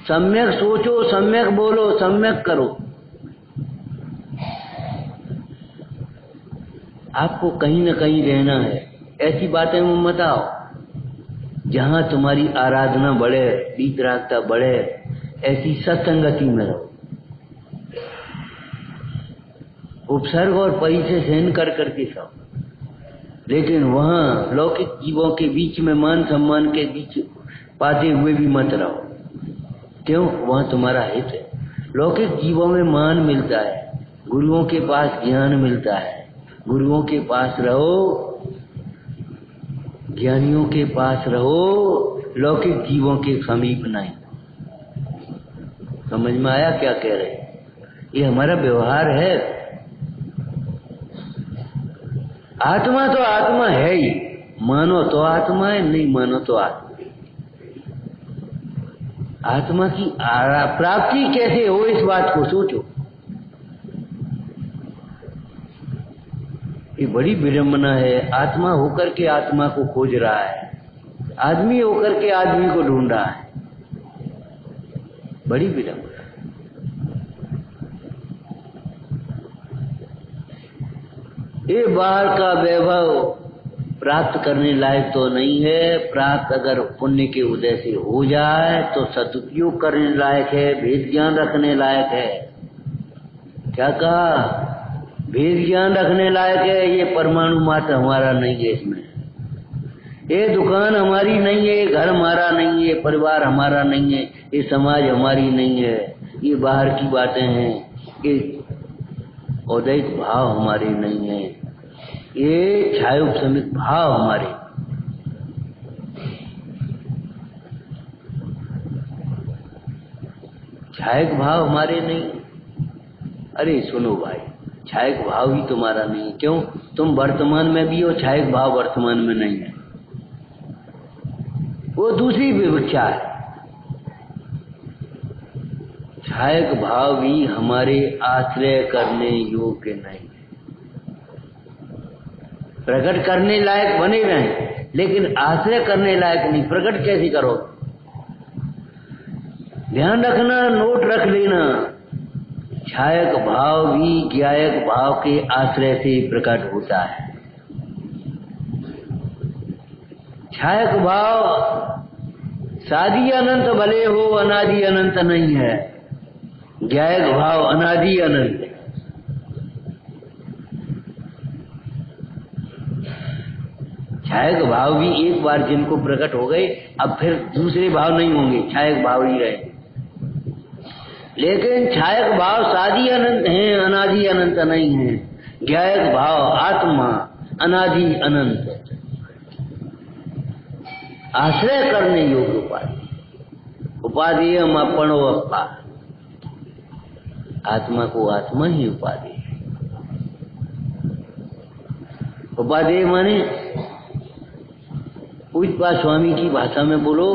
सम्यक सोचो, सम्यक बोलो, सम्यक करो। आपको कहीं न कहीं रहना है, ऐसी बातें में मत आओ जहां तुम्हारी आराधना बढ़े, वितरागता बढ़े, ऐसी सत्संगति में रहो। उपसर्ग और परि से सहन कर करके सब, लेकिन वहां लौकिक जीवों के बीच में मान सम्मान के बीच पाते हुए भी मत रहो। क्यों? वहां तुम्हारा हित है। लौकिक जीवों में मान मिलता है, गुरुओं के पास ज्ञान मिलता है, गुरुओं के पास रहो, ज्ञानियों के पास रहो, लौकिक जीवों के समीप नहीं। समझ में आया क्या कह रहे हैं? ये हमारा व्यवहार है। आत्मा तो आत्मा है ही, मानो तो आत्मा है, नहीं मानो तो आत्मा। आत्मा की प्राप्ति कैसे हो, इस बात को सोचो। ये बड़ी विडंबना है। आत्मा होकर के आत्मा को खोज रहा है, आदमी होकर के आदमी को ढूंढ रहा है, बड़ी विडंबना। ये बाहर का वैभव प्राप्त करने लायक तो नहीं है। प्राप्त अगर पुण्य के उदय से हो जाए तो सदुपयोग करने लायक है, भेद ज्ञान रखने लायक है। क्या कहा? भेद ज्ञान रखने लायक है। ये परमाणु मात्र हमारा नहीं है, इसमें ये दुकान हमारी नहीं है, ये घर हमारा नहीं है, परिवार हमारा नहीं है, ये समाज हमारी नहीं है, ये बाहर की बातें हैं, ये औदैहिक भाव हमारे नहीं है, ये छायोपशमिक भाव हमारे। छायक भाव हमारे नहीं। अरे सुनो भाई, छायक भाव ही तुम्हारा नहीं है। क्यों? तुम वर्तमान में भी हो, छायक भाव वर्तमान में नहीं है, वो दूसरी विवक्षा है। छायक भाव भी हमारे आश्रय करने योग्य नहीं, प्रकट करने लायक बने रहें, लेकिन आश्रय करने लायक नहीं। प्रकट कैसे करो? ध्यान रखना, नोट रख लेना, छायक भाव भी ज्ञायक भाव के आश्रय से प्रकट होता है। छायक भाव सादी अनंत भले हो, अनादि अनंत नहीं है। ज्ञायक भाव अनादि अनंत। छायक भाव भी एक बार जिनको प्रकट हो गए, अब फिर दूसरे भाव नहीं होंगे, छायक भाव ही रहे। लेकिन छायक भाव सादी अनंत हैं, अनादि अनंत नहीं है। ज्ञायक भाव आत्मा अनादि अनंत, आश्रय करने योग्य उपाधि। उपाधि हम अपनो अपा, आत्मा को आत्मा ही उपाधि। उपाधि माने पूज्य स्वामी की भाषा में बोलो,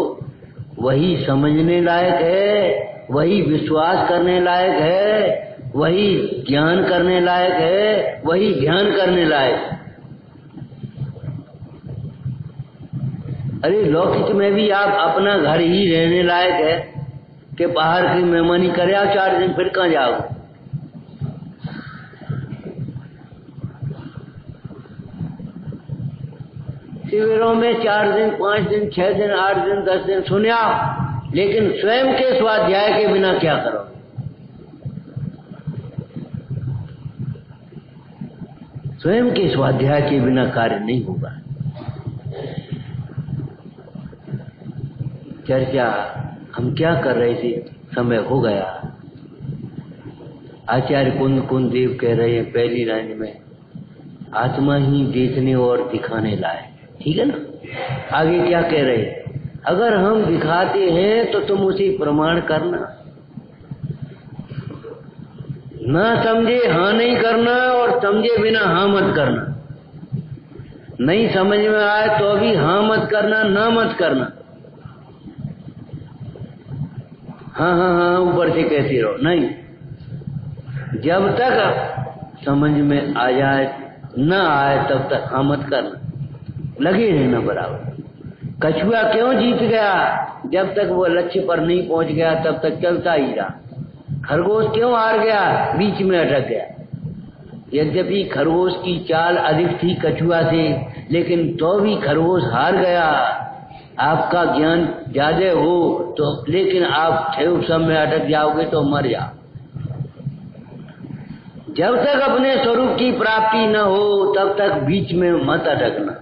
वही समझने लायक है, वही विश्वास करने लायक है, वही ज्ञान करने लायक है, वही ध्यान करने लायक है। अरे लौकिक में भी आप अपना घर ही रहने लायक है कि बाहर की मेहमानी करे आप 4 दिन, फिर कहाँ जाओगे? शिविरों में 4 दिन, 5 दिन, 6 दिन, 8 दिन, 10 दिन सुने आप, लेकिन स्वयं के स्वाध्याय के बिना क्या करोगे? स्वयं के स्वाध्याय के बिना कार्य नहीं होगा। चर्चा हम क्या कर रहे थे, समय हो गया। आचार्य कुंद देव कह रहे हैं पहली लाइन में, आत्मा ही देखने और दिखाने लायक। ठीक है ना? आगे क्या कह रहे हैं? अगर हम दिखाते हैं तो तुम उसे प्रमाण करना, ना समझे हाँ नहीं करना, और समझे बिना हाँ मत करना। नहीं समझ में आए तो भी हाँ मत करना, ना मत करना। हाँ हाँ हाँ ऊपर से कहते रहो, नहीं। जब तक समझ में आ जाए, ना आए तब तक हाँ मत करना, लगे रहना बराबर। कछुआ क्यों जीत गया? जब तक वो लक्ष्य पर नहीं पहुंच गया तब तक चलता ही रहा। खरगोश क्यों हार गया? बीच में अटक गया। यद्यपि खरगोश की चाल अधिक थी कछुआ से, लेकिन तो भी खरगोश हार गया। आपका ज्ञान ज्यादा हो तो, लेकिन आप ठेव सब में अटक जाओगे तो मर जाओ। जब तक अपने स्वरूप की प्राप्ति न हो तब तक बीच में मत अटकना।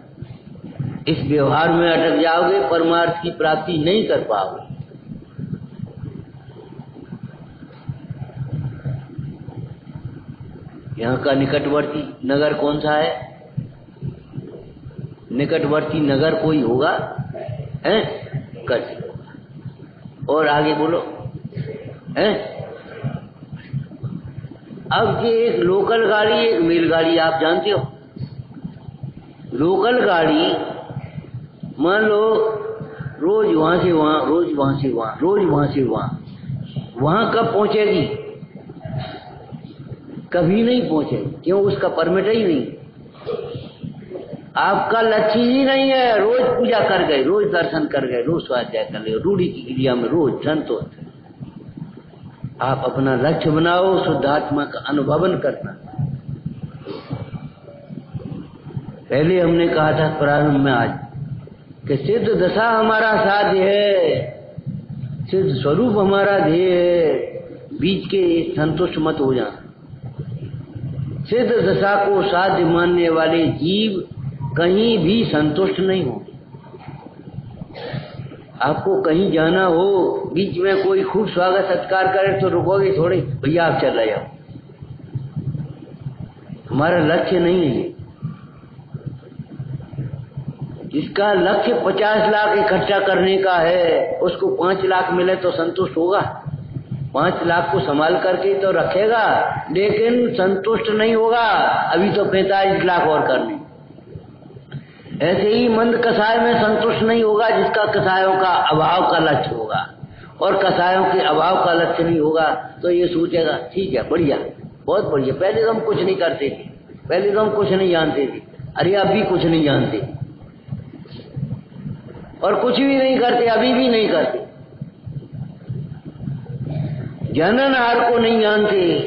इस व्यवहार में अटक जाओगे, परमार्थ की प्राप्ति नहीं कर पाओगे। यहाँ का निकटवर्ती नगर कौन सा है? निकटवर्ती नगर कोई होगा? हैं? कच्छ होगा। और आगे बोलो, हैं? अब ये एक लोकल गाड़ी, एक मेल गाड़ी, आप जानते हो? लोकल गाड़ी मान लो रोज वहां से वहां, रोज वहां से वहां, रोज वहां से वहां, वहां कब पहुंचेगी? कभी नहीं पहुंचेगी। क्यों? उसका परमिट ही नहीं। आपका लक्ष्य ही नहीं है। रोज पूजा कर गए, रोज दर्शन कर गए, रोज स्वाध्याय कर गए, रूढ़ी की क्रिया में रोज संतोष। आप अपना लक्ष्य बनाओ, शुद्धात्मा का अनुभवन करना। पहले हमने कहा था प्रारंभ में आज कि सिद्ध दशा हमारा साध्य है, सिद्ध स्वरूप हमारा ध्येय है। बीच के संतुष्ट मत हो जाना। सिद्ध दशा को साध्य मानने वाले जीव कहीं भी संतुष्ट नहीं होंगे। आपको कहीं जाना हो, बीच में कोई खूब स्वागत सत्कार करे तो रुकोगे थोड़े, भैया आप चले जाओ। हमारा लक्ष्य नहीं है। जिसका लक्ष्य 50 लाख इकट्ठा करने का है, उसको 5 लाख मिले तो संतुष्ट होगा? 5 लाख को संभाल करके तो रखेगा, लेकिन संतुष्ट नहीं होगा। अभी तो 45 लाख और करने। ऐसे ही मंद कसाय में संतुष्ट नहीं होगा जिसका कसायों का अभाव का लक्ष्य होगा, और कसायों के अभाव का लक्ष्य नहीं होगा तो ये सोचेगा ठीक है, बढ़िया, बहुत बढ़िया। पहले तो हम कुछ नहीं करते थे, पहले तो हम कुछ नहीं जानते थे, अरे अब भी कुछ नहीं जानते, और कुछ भी नहीं करते, अभी भी नहीं करते। जननहार को नहीं जानते,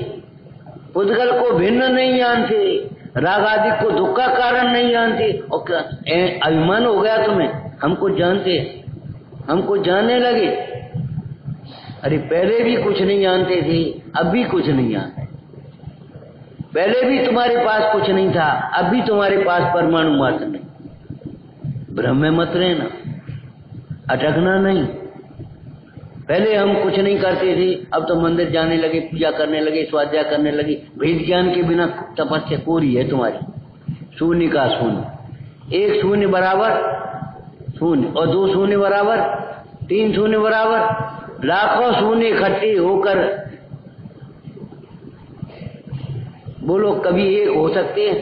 पुद्गल को भिन्न नहीं जानते, राग आदि को दुख का कारण नहीं जानते, और क्या अभिमान हो गया तुम्हें? हम कुछ जानते हैं? हमको जानने लगे। अरे पहले भी कुछ नहीं जानते थे, अब भी कुछ नहीं जानते। पहले भी तुम्हारे पास कुछ नहीं था, अब भी तुम्हारे पास परमाणु मात्र नहीं। भ्रम में मत रहना, अटकना नहीं। पहले हम कुछ नहीं करते थे, अब तो मंदिर जाने लगे, पूजा करने लगे, स्वाध्याय करने लगे। वेद ज्ञान के बिना तपस्या कोरी है तुम्हारी। शून्य का शून्य, एक शून्य बराबर शून्य, और दो शून्य बराबर तीन शून्य बराबर लाखों शून्य इकट्ठे होकर बोलो कभी एक हो सकते हैं?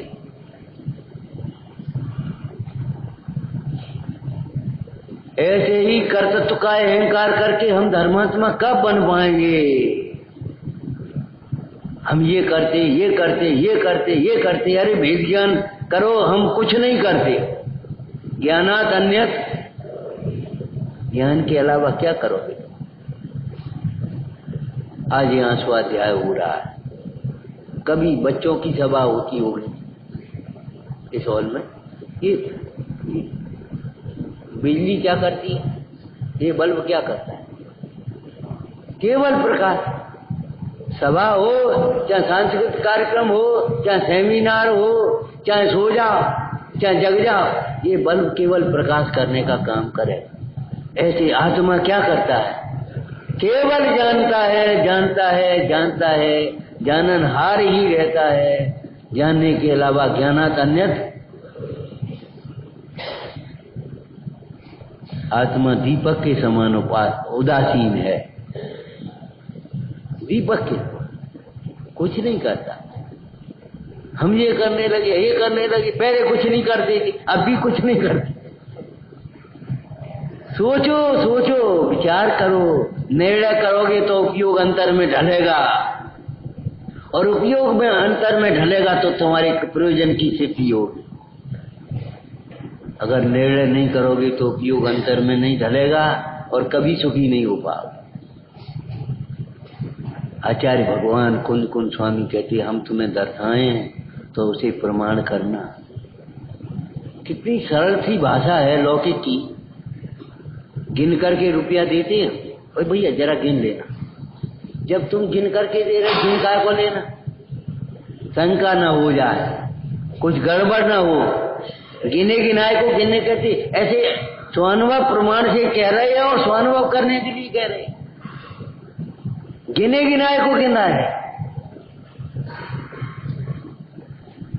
ऐसे ही कर्तृत्व का अहंकार करके हम धर्मात्मा कब बन पाएंगे? हम ये करते ये करते ये करते ये करते, अरे भेद ज्ञान करो, हम कुछ नहीं करते। ज्ञानात अन्यत्, ज्ञान के अलावा क्या करोगे? आज यहाँ स्वाध्याय हो रहा है, कभी बच्चों की सभा होती होगी इस हॉल में। ये बिजली क्या करती है? ये बल्ब क्या करता है? केवल प्रकाश। सभा हो, चाहे सांस्कृतिक कार्यक्रम हो, चाहे सेमिनार हो, चाहे सो जाओ चाहे जग जाओ, ये बल्ब केवल प्रकाश करने का काम करे। ऐसे आत्मा क्या करता है? केवल जानता है, जानता है, जानता है, जाननहार ही रहता है। जानने के अलावा ज्ञानात अन्यत्। आत्मा दीपक के समान उदासीन है। दीपक के कुछ नहीं करता। हम ये करने लगे, ये करने लगे, पहले कुछ नहीं करते थे, अब भी कुछ नहीं करते। सोचो सोचो, विचार करो, निर्णय करोगे तो उपयोग अंतर में ढलेगा, और उपयोग में अंतर में ढलेगा तो तुम्हारे प्रयोजन की सिद्धि होगी। अगर निर्णय नहीं करोगे तो उपयोग अंतर में नहीं ढलेगा और कभी सुखी नहीं हो पाओगे। आचार्य भगवान कुंद कुंद स्वामी कहते, हम तुम्हें दर्शाएं तो उसे प्रमाण करना। कितनी सरल सी भाषा है लौकिक की। गिन करके रुपया देते हैं, ओए भैया जरा गिन लेना। जब तुम गिन करके दे रहे, गिन काय को लेना? शंका न हो जाए, कुछ गड़बड़ न हो। गिने गिनाए को गिनने कहते, ऐसे स्वानुभव प्रमाण से कह रहे हैं और स्वानुभव करने के लिए कह रहे हैं। गिने गिनाए को गिना है,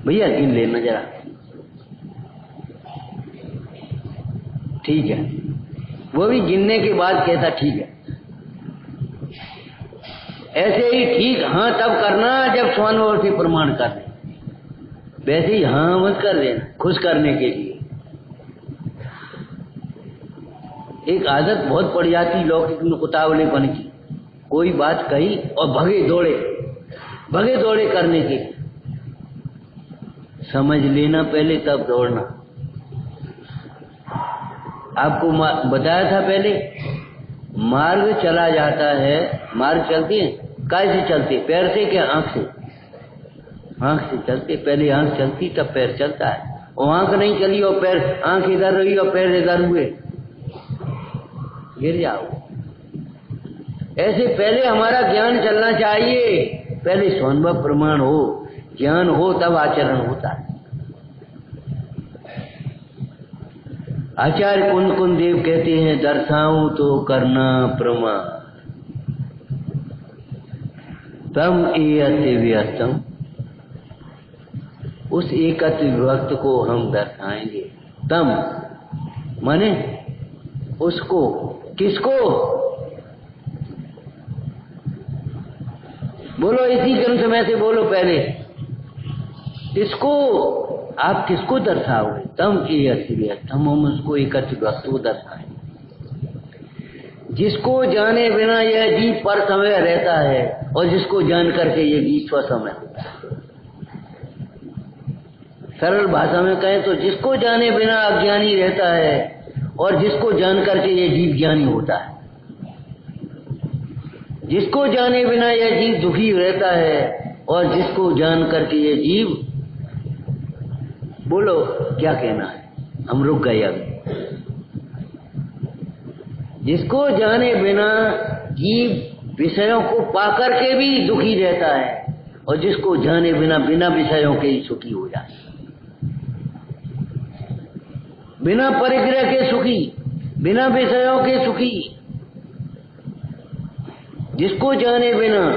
भैया गिन लेना जरा, ठीक है। वो भी गिनने के बाद कहता ठीक है। ऐसे ही ठीक हाँ तब करना जब स्वानुभव से प्रमाण करने, वैसे ही हाँ मत कर लेना खुश करने के लिए। एक आदत बहुत पड़ जाती लौकिक में उतावलेपन की। कोई बात कही और भगे दौड़े करने के। समझ लेना पहले तब दौड़ना। आपको बताया था पहले, मार्ग चला जाता है। मार्ग चलती है, कैसे चलते? पैर से क्या आंख से? आंख से चलते। पहले आंख चलती तब पैर चलता है, और आंख नहीं चली और पैर, आंख इधर रही और पैर इधर हुए, गिर जाओ। ऐसे पहले हमारा ज्ञान चलना चाहिए। पहले स्वानुभव प्रमाण हो, ज्ञान हो, तब आचरण होता है। आचार्य कुंद कुंद देव कहते हैं, दर्शाऊं तो करना प्रमाण, तम एयते व्यस्तम। उस एकत्व विभक्त को हम दर्शाएंगे। तम माने उसको, किसको? बोलो इसी क्रम समय से बोलो पहले, किसको? आप किसको दर्शाओगे? तम एयते, हम उसको एकत्व विभक्त को दर्शाएंगे। जिसको जाने बिना यह जीव पर समय रहता है, और जिसको जान करके ये जीव स्व समय होता है। सरल भाषा में कहें तो जिसको जाने बिना अज्ञानी रहता है, और जिसको जान करके ये जीव ज्ञानी होता है। जिसको जाने बिना यह जीव दुखी रहता है, और जिसको जान करके ये जीव, बोलो क्या कहना है? हम रुक गए। अब जिसको जाने बिना जीव विषयों को पाकर के भी दुखी रहता है और जिसको जाने बिना बिना विषयों के ही सुखी हो जाए, बिना परिग्रह के सुखी, बिना विषयों के सुखी। जिसको जाने बिना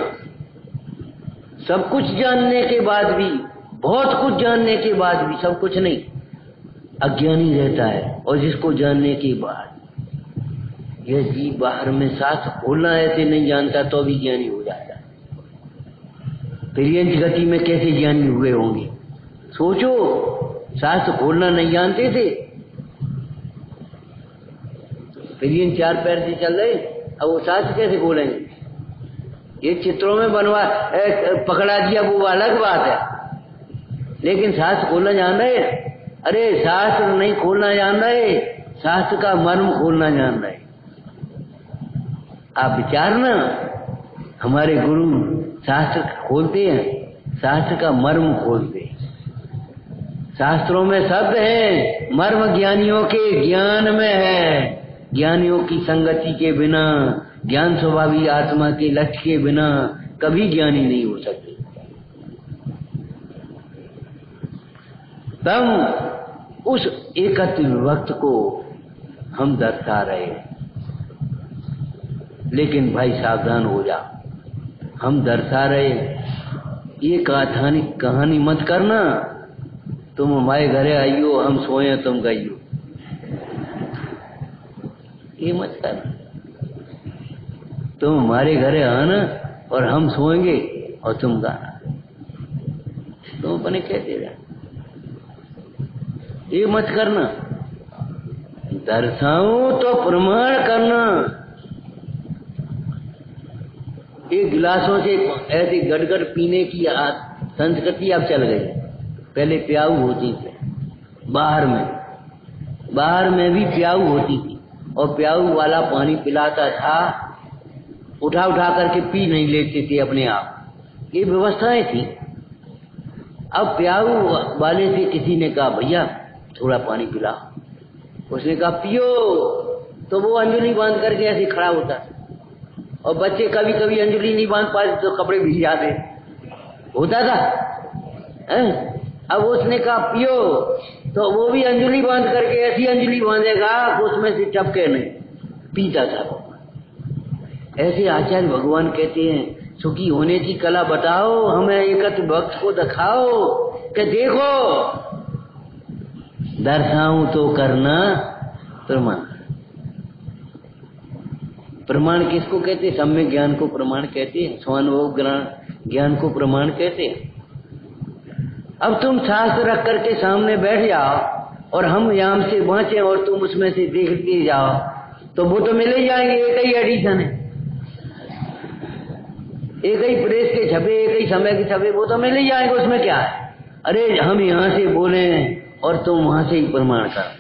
सब कुछ जानने के बाद भी, बहुत कुछ जानने के बाद भी सब कुछ नहीं, अज्ञानी रहता है। और जिसको जानने के बाद यह जीव बाहर में शास्त्र खोलना ऐसे नहीं जानता तो भी ज्ञानी हो जाता है। तिर्यंच गति में कैसे ज्ञानी हुए होंगे? सोचो, शास्त्र खोलना नहीं जानते थे, तिर्यंच चार पैर से चल रहे, अब वो शास्त्र कैसे खोलेंगे? ये चित्रों में बनवा पकड़ा दिया वो अलग बात है, लेकिन शास्त्र खोलना जान रहे? अरे शास्त्र नहीं खोलना जान रहे, शास्त्र का मर्म खोलना जान रहे। आप विचारना, हमारे गुरु शास्त्र खोलते हैं, शास्त्र का मर्म खोलते हैं। शास्त्रों में शब्द है, मर्म ज्ञानियों के ज्ञान में है। ज्ञानियों की संगति के बिना, ज्ञान स्वभावी आत्मा के लक्ष्य के बिना कभी ज्ञानी नहीं हो सकते। तब उस एकत्व विभक्त को हम दर्शा रहे हैं, लेकिन भाई सावधान हो जा, हम दर्शा रहे। ये कहानी मत करना, तुम हमारे घरे आइयो, हम सोए तुम गइयो, ये मत करना। तुम हमारे घरे आना और हम सोएंगे और तुम गाना, तुम अपने कहते रह, ये मत करना। दर्शाओ तो प्रमाण करना। ये गिलासों से ऐसे गड़गड़ पीने की संस्कृति अब चल गई। पहले प्याऊ होती थी बाहर में भी प्याऊ होती थी, और प्याऊ वाला पानी पिलाता था, उठा करके पी नहीं लेते थे अपने आप, ये व्यवस्थाएं थी। अब प्याऊ वाले से किसी ने कहा भैया थोड़ा पानी पिला, उसने कहा पियो, तो वो अंजलि बांध करके ऐसे खड़ा होता। और बच्चे कभी कभी अंजलि नहीं बांध पाते तो कपड़े भीग जाते, होता था। अब उसने कहा पियो, तो वो भी अंजलि बांध करके ऐसी अंजलि बांधेगा उसमें से चपके नहीं, पीता था। ऐसे आचार्य भगवान कहते हैं सुखी होने की कला बताओ, हमें एकत्व भक्त को दिखाओ कि देखो दर्शाऊं तो करना प्रमाण। प्रमाण किसको कहते हैं? सम्यक ज्ञान को प्रमाण कहते हैं, स्वानुभव ज्ञान को प्रमाण कहते हैं। अब तुम शास्त्र रख करके सामने बैठ जाओ और हम यहाँ से बाँचे और तुम उसमें से देखते जाओ, तो वो तो मिल ही जाएंगे। एक ही एडिशन है, एक ही प्रेस के छपे, एक ही समय के छपे, वो तो मिल ही जाएंगे, उसमें क्या है? अरे हम यहाँ से बोले और तुम वहां से ही प्रमाण कर।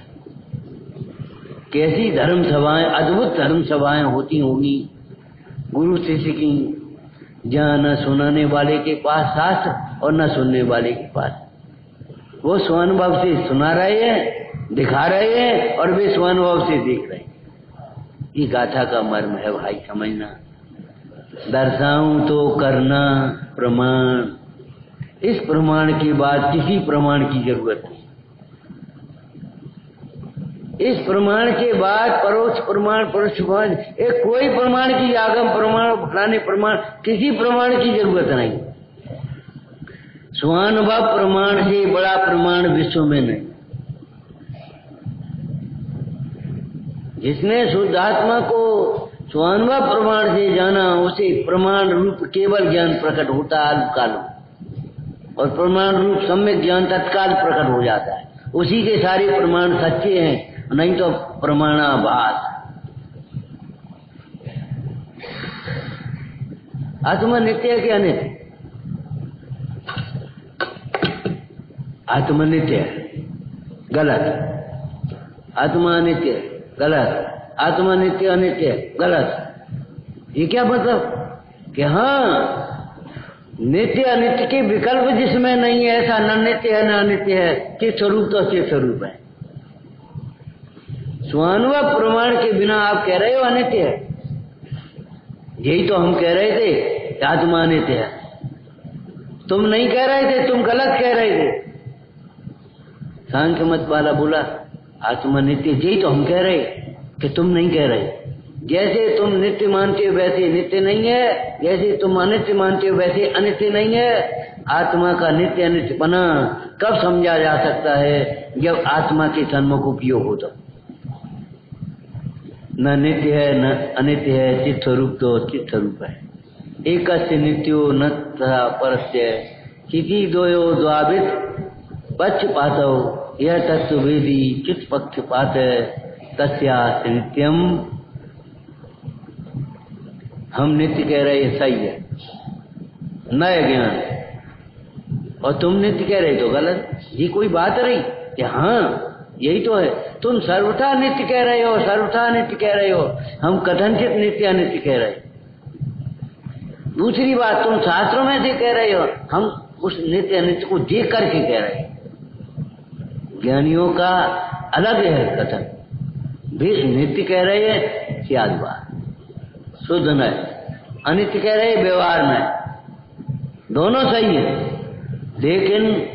कैसी धर्म सभाएं, अद्भुत धर्म सभाएं होती होंगी गुरु शिष्य की, जहाँ न सुनाने वाले के पास शास्त्र और न सुनने वाले के पास। वो स्वानुभव से सुना रहे हैं, दिखा रहे हैं, और वे स्वानुभव से देख रहे हैं। ये गाथा का मर्म है भाई, समझना। दर्शाऊं तो करना प्रमाण। इस प्रमाण के बाद किसी प्रमाण की जरूरत नहीं। इस प्रमाण के बाद परोक्ष प्रमाण, परोक्ष प्रमाण, एक कोई प्रमाण की आगम प्रमाण, फलाने प्रमाण, किसी प्रमाण की जरूरत नहीं। स्वानुभव प्रमाण से बड़ा प्रमाण विश्व में नहीं। जिसने शुद्ध आत्मा को स्वानुभव प्रमाण से जाना, उसे प्रमाण रूप केवल ज्ञान प्रकट होता है अल्पकाल, और प्रमाण रूप सम्यक ज्ञान तत्काल प्रकट हो जाता है। उसी के सारे प्रमाण सच्चे हैं, नहीं तो प्रमाणाभास। आत्मा नित्य है कि अनित्य? आत्मा नित्य है, गलत। आत्मा अनित्य, गलत। आत्मा नित्य अनित्य, गलत। ये क्या मतलब? कि हाँ, नित्य अनित्य के विकल्प जिसमें नहीं है, ऐसा न नित्य है न अनित्य है, चित स्वरूप तो चित स्वरूप है। स्वानुभव प्रमाण के बिना आप कह रहे हो अनित्य है। यही तो हम कह रहे थे कि आत्मा अनित्य है। तुम नहीं कह रहे थे, तुम गलत कह रहे थे। सांख्य मत वाला बोला आत्मा नित्य, यही तो हम कह रहे कि तुम नहीं कह रहे। जैसे तुम नित्य मानते हो वैसे नित्य नहीं है, जैसे तुम अनित्य मानते हो वैसे अनित्य नहीं है। आत्मा का नित्य अनित्यपना कब समझा जा सकता है? जब आत्मा के सन्मुख उपयोग हो तो। न नित्य है न अनित्य है, चित्त स्वरूप तो चित्त स्वरूप है। एकस्य नित्यो न तथा परस्य चिति द्वयो द्वावित पक्षपातौ यह तत्ववेदी चित्त पक्षपात तस्यास्य नित्यम। हम नित्य कह रहे हैं सही है, नया ज्ञान, और तुम नित्य कह रहे तो गलत। ये कोई बात रही कि हाँ यही तो है। तुम सर्वथा नित्य कह रहे हो, सर्वथा नित्य कह रहे हो, हम कथनचित नित्य अनित्य कह रहे हैं। दूसरी बात, तुम शास्त्रों में से कह रहे हो, हम उस नित्य अनित्य को देख करके कह रहे हैं। ज्ञानियों का अलग है कथन, भी नित्य कह रहे हैं त्याग बात शुद्ध न, अनित्य कह रहे हैं व्यवहार में, दोनों सही है। लेकिन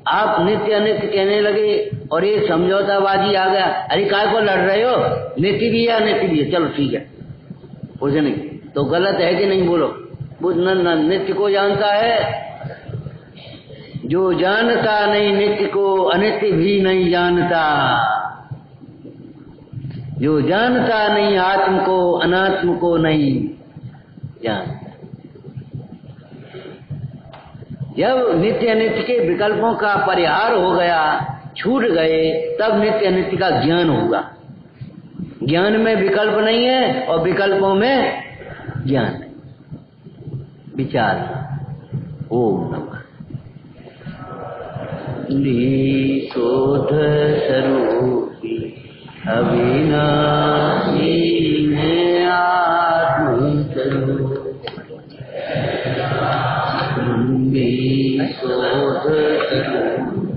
आप नित्य अनित्य कहने लगे और ये समझौताबाजी आ गया। अरे काय को लड़ रहे हो, नित्य भी है अनित्य भी है, चलो ठीक है, कुछ नहीं तो गलत है कि नहीं बोलो। वो न नित्य को जानता है, जो जानता नहीं नित्य को अनित्य भी नहीं जानता। जो जानता नहीं आत्म को अनात्म को नहीं जानता। जब नित्य अनित्य के विकल्पों का परिहार हो गया, छूट गए, तब नित्य अनित्य का ज्ञान होगा। ज्ञान में विकल्प नहीं है और विकल्पों में ज्ञान है। विचार ओम नमः। निशोध स्वरूपी अविनाशी में आत्म स्वरूप निशोध स्वरूप